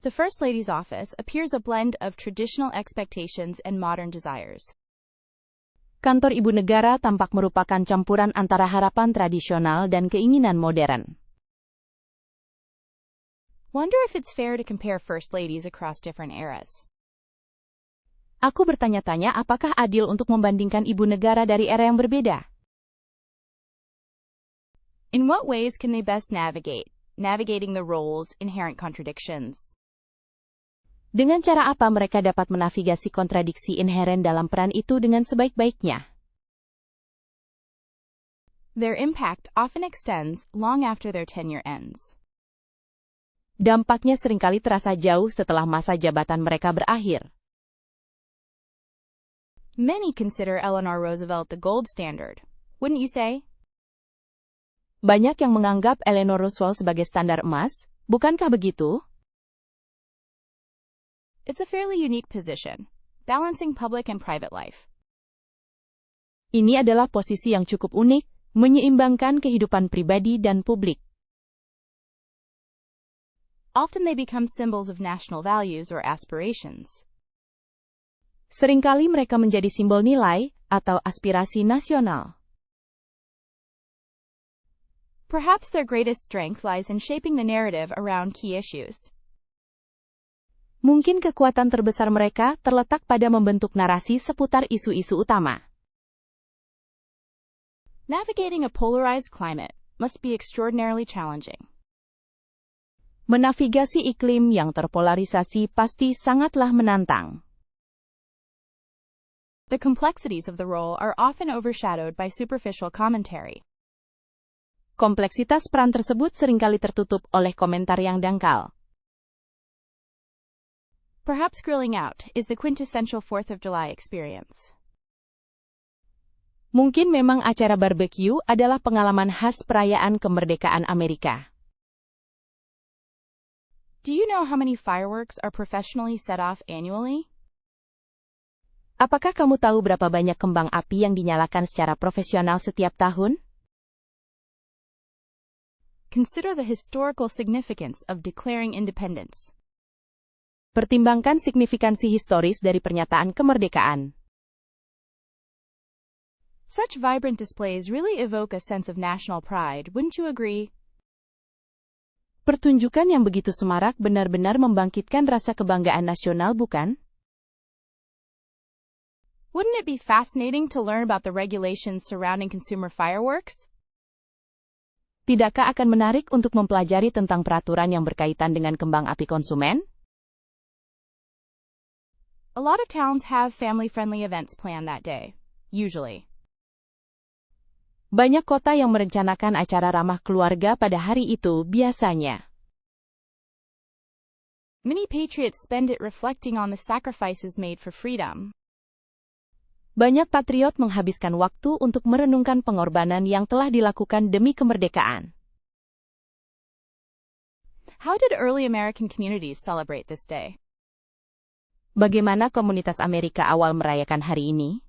The First Lady's office appears a blend of traditional expectations and modern desires. Kantor ibu negara tampak merupakan campuran antara harapan tradisional dan keinginan modern. Wonder if it's fair to compare first ladies across different eras. Aku bertanya-tanya apakah adil untuk membandingkan ibu negara dari era yang berbeda? In what ways can they best navigating the role's inherent contradictions? Dengan cara apa mereka dapat menavigasi kontradiksi inheren dalam peran itu dengan sebaik-baiknya? Their impact often extends long after their tenure ends. Dampaknya seringkali terasa jauh setelah masa jabatan mereka berakhir. Many consider Eleanor Roosevelt the gold standard, wouldn't you say? Banyak yang menganggap Eleanor Roosevelt sebagai standar emas, bukankah begitu? It's a fairly unique position, balancing public and private life. Ini adalah posisi yang cukup unik, menyeimbangkan kehidupan pribadi dan publik. Often they become symbols of national values or aspirations. Seringkali mereka menjadi simbol nilai atau aspirasi nasional. Perhaps their greatest strength lies in shaping the narrative around key issues. Mungkin kekuatan terbesar mereka terletak pada membentuk narasi seputar isu-isu utama. Navigating a polarized climate must be extraordinarily challenging. Menavigasi iklim yang terpolarisasi pasti sangatlah menantang. The complexities of the role are often overshadowed by superficial commentary. Kompleksitas peran tersebut seringkali tertutup oleh komentar yang dangkal. Perhaps grilling out is the quintessential 4th of July experience. Mungkin memang acara barbecue adalah pengalaman khas perayaan kemerdekaan Amerika. Do you know how many fireworks are professionally set off annually? Apakah kamu tahu berapa banyak kembang api yang dinyalakan secara profesional setiap tahun? Consider the historical significance of declaring independence. Pertimbangkan signifikansi historis dari pernyataan kemerdekaan. Such vibrant displays really evoke a sense of national pride, wouldn't you agree? Pertunjukan yang begitu semarak benar-benar membangkitkan rasa kebanggaan nasional, bukan? Wouldn't it be fascinating to learn about the regulations surrounding consumer fireworks? Tidakkah akan menarik untuk mempelajari tentang peraturan yang berkaitan dengan kembang api konsumen? A lot of towns have family-friendly events planned that day, usually. Banyak kota yang merencanakan acara ramah keluarga pada hari itu biasanya. Many patriots spend it reflecting on the sacrifices made for freedom. Banyak patriot menghabiskan waktu untuk merenungkan pengorbanan yang telah dilakukan demi kemerdekaan. How did early American communities celebrate this day? Bagaimana komunitas Amerika awal merayakan hari ini?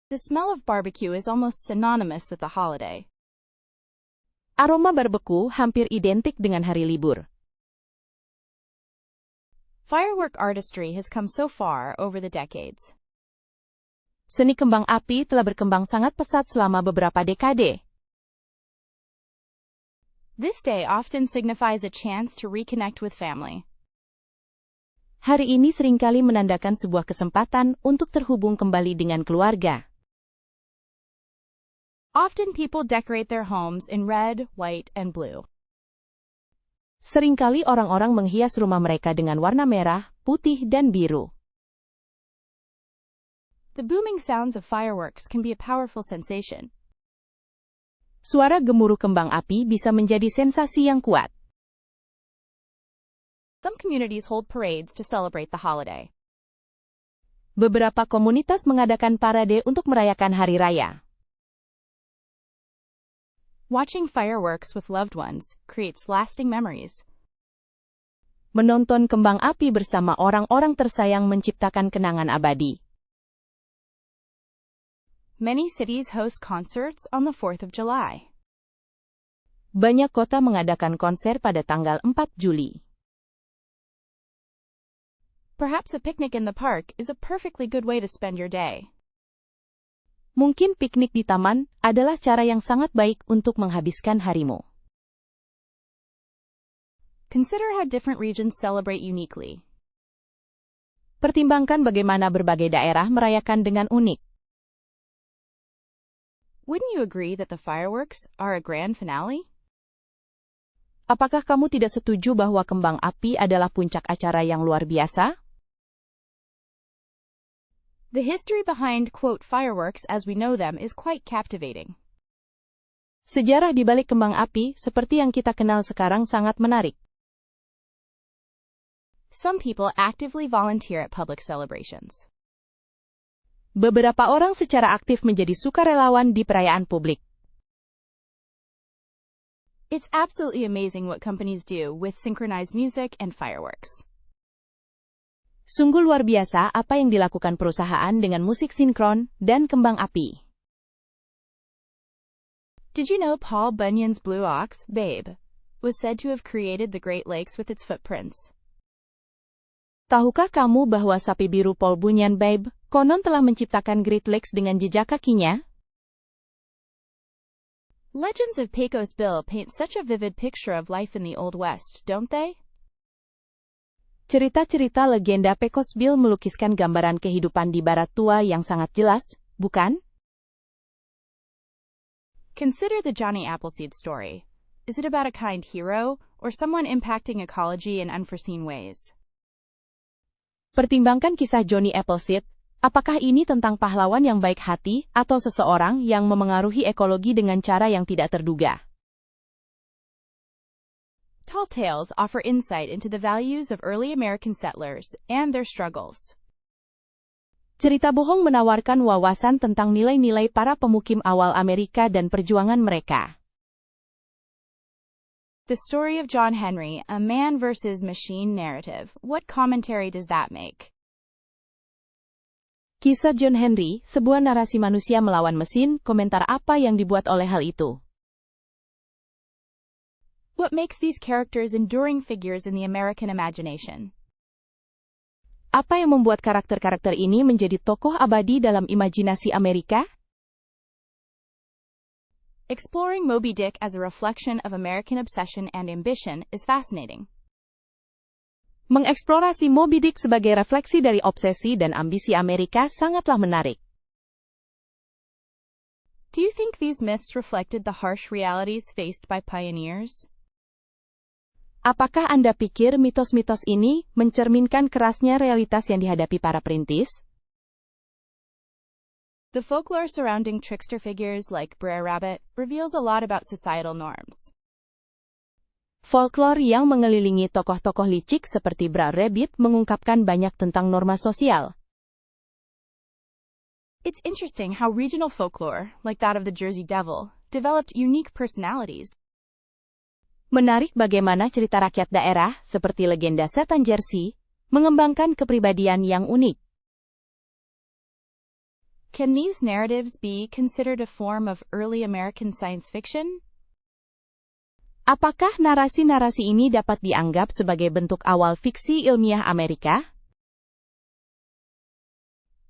The smell of barbecue is almost synonymous with the holiday. Aroma barbeku hampir identik dengan hari libur. Firework artistry has come so far over the decades. Seni kembang api telah berkembang sangat pesat selama beberapa dekade. This day often signifies a chance to reconnect with family. Hari ini seringkali menandakan sebuah kesempatan untuk terhubung kembali dengan keluarga. Often people decorate their homes in red, white, and blue. Seringkali orang-orang menghias rumah mereka dengan warna merah, putih, dan biru. The booming sounds of fireworks can be a powerful sensation. Suara gemuruh kembang api bisa menjadi sensasi yang kuat. Some communities hold parades to celebrate the holiday. Beberapa komunitas mengadakan parade untuk merayakan hari raya. Watching fireworks with loved ones creates lasting memories. Menonton kembang api bersama orang-orang tersayang menciptakan kenangan abadi. Many cities host concerts on the 4th of July. Banyak kota mengadakan konser pada tanggal 4 Juli. Perhaps a picnic in the park is a perfectly good way to spend your day. Mungkin piknik di taman adalah cara yang sangat baik untuk menghabiskan harimu. Consider how different regions celebrate uniquely. Pertimbangkan bagaimana berbagai daerah merayakan dengan unik. Wouldn't you agree that the fireworks are a grand finale? Apakah kamu tidak setuju bahwa kembang api adalah puncak acara yang luar biasa? The history behind, quote, fireworks as we know them is quite captivating. Sejarah di balik kembang api, seperti yang kita kenal sekarang sangat menarik. Some people actively volunteer at public celebrations. Beberapa orang secara aktif menjadi sukarelawan di perayaan publik. It's absolutely amazing what companies do with synchronized music and fireworks. Sungguh luar biasa apa yang dilakukan perusahaan dengan musik sinkron dan kembang api. Did you know Paul Bunyan's blue ox, Babe, was said to have created the Great Lakes with its footprints? Tahukah kamu bahwa sapi biru Paul Bunyan Babe konon telah menciptakan Great Lakes dengan jejak kakinya? Legends of Pecos Bill paint such a vivid picture of life in the Old West, don't they? Cerita-cerita legenda Pecos Bill melukiskan gambaran kehidupan di barat tua yang sangat jelas, bukan? Consider the Johnny Appleseed story. Is it about a kind hero, or someone impacting ecology in unforeseen ways? Pertimbangkan kisah Johnny Appleseed. Apakah ini tentang pahlawan yang baik hati, atau seseorang yang memengaruhi ekologi dengan cara yang tidak terduga? Tall tales offer insight into the values of early American settlers and their struggles. Cerita bohong menawarkan wawasan tentang nilai-nilai para pemukim awal Amerika dan perjuangan mereka. The story of John Henry, a man versus machine narrative. What commentary does that make? Kisah John Henry, sebuah narasi manusia melawan mesin, komentar apa yang dibuat oleh hal itu? What makes these characters enduring figures in the American imagination? Apa yang membuat karakter-karakter ini menjadi tokoh abadi dalam imajinasi Amerika? Exploring Moby Dick as a reflection of American obsession and ambition is fascinating. Mengeksplorasi Moby Dick sebagai refleksi dari obsesi dan ambisi Amerika sangatlah menarik. Do you think these myths reflected the harsh realities faced by pioneers? Apakah Anda pikir mitos-mitos ini mencerminkan kerasnya realitas yang dihadapi para perintis? The folklore surrounding trickster figures like Brer Rabbit reveals a lot about societal norms. Folklore yang mengelilingi tokoh-tokoh licik seperti Brer Rabbit mengungkapkan banyak tentang norma sosial. It's interesting how regional folklore, like that of the Jersey Devil, developed unique personalities. Menarik bagaimana cerita rakyat daerah, seperti legenda setan Jersey, mengembangkan kepribadian yang unik. Can these narratives be considered a form of early American science fiction? Apakah narasi-narasi ini dapat dianggap sebagai bentuk awal fiksi ilmiah Amerika?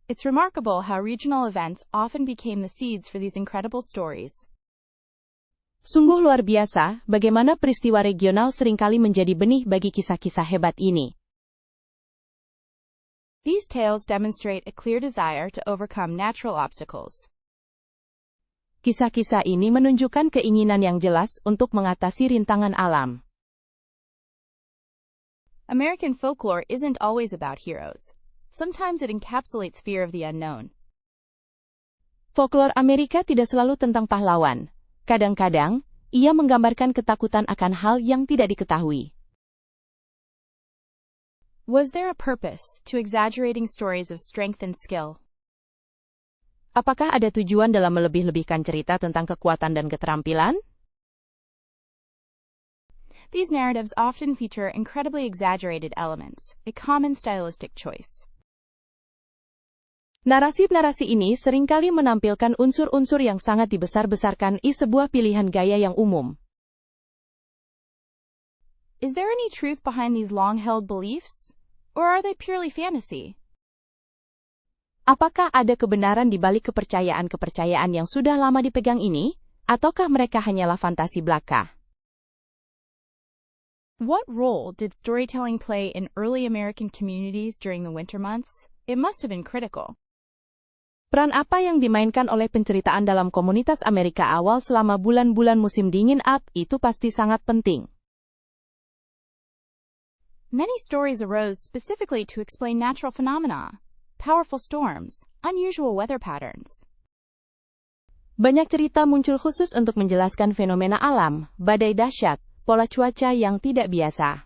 It's remarkable how regional events often became the seeds for these incredible stories. Sungguh luar biasa bagaimana peristiwa regional seringkali menjadi benih bagi kisah-kisah hebat ini. These tales demonstrate a clear desire to overcome natural obstacles. Kisah-kisah ini menunjukkan keinginan yang jelas untuk mengatasi rintangan alam. American folklore isn't always about heroes. Sometimes it encapsulates fear of the unknown. Folklore Amerika tidak selalu tentang pahlawan. Kadang-kadang, ia menggambarkan ketakutan akan hal yang tidak diketahui. Was there a purpose to exaggerating stories of strength and skill? Apakah ada tujuan dalam melebih-lebihkan cerita tentang kekuatan dan keterampilan? These narratives often feature incredibly exaggerated elements, a common stylistic choice. Narasi-narasi ini seringkali menampilkan unsur-unsur yang sangat dibesar-besarkan sebuah pilihan gaya yang umum. Is there any truth behind these long-held beliefs? Or are they purely fantasy? Apakah ada kebenaran di balik kepercayaan-kepercayaan yang sudah lama dipegang ini, ataukah mereka hanyalah fantasi belaka? What role did storytelling play in early American communities during the winter months? It must have been critical. Peran apa yang dimainkan oleh penceritaan dalam komunitas Amerika awal selama bulan-bulan musim dingin itu pasti sangat penting. Many stories arose specifically to explain natural phenomena, powerful storms, unusual weather patterns. Banyak cerita muncul khusus untuk menjelaskan fenomena alam, badai dahsyat, pola cuaca yang tidak biasa.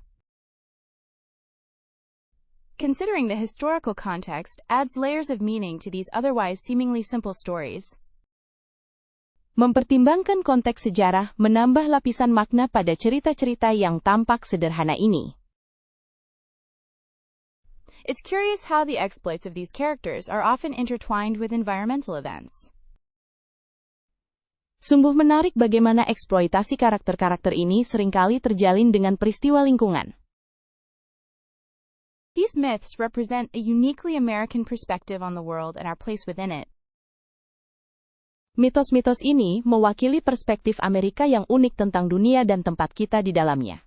Considering the historical context adds layers of meaning to these otherwise seemingly simple stories. Mempertimbangkan konteks sejarah menambah lapisan makna pada cerita-cerita yang tampak sederhana ini. It's curious how the exploits of these characters are often intertwined with environmental events. Sungguh menarik bagaimana eksploitasi karakter-karakter ini seringkali terjalin dengan peristiwa lingkungan. These myths represent a uniquely American perspective on the world and our place within it. Mitos-mitos ini mewakili perspektif Amerika yang unik tentang dunia dan tempat kita di dalamnya.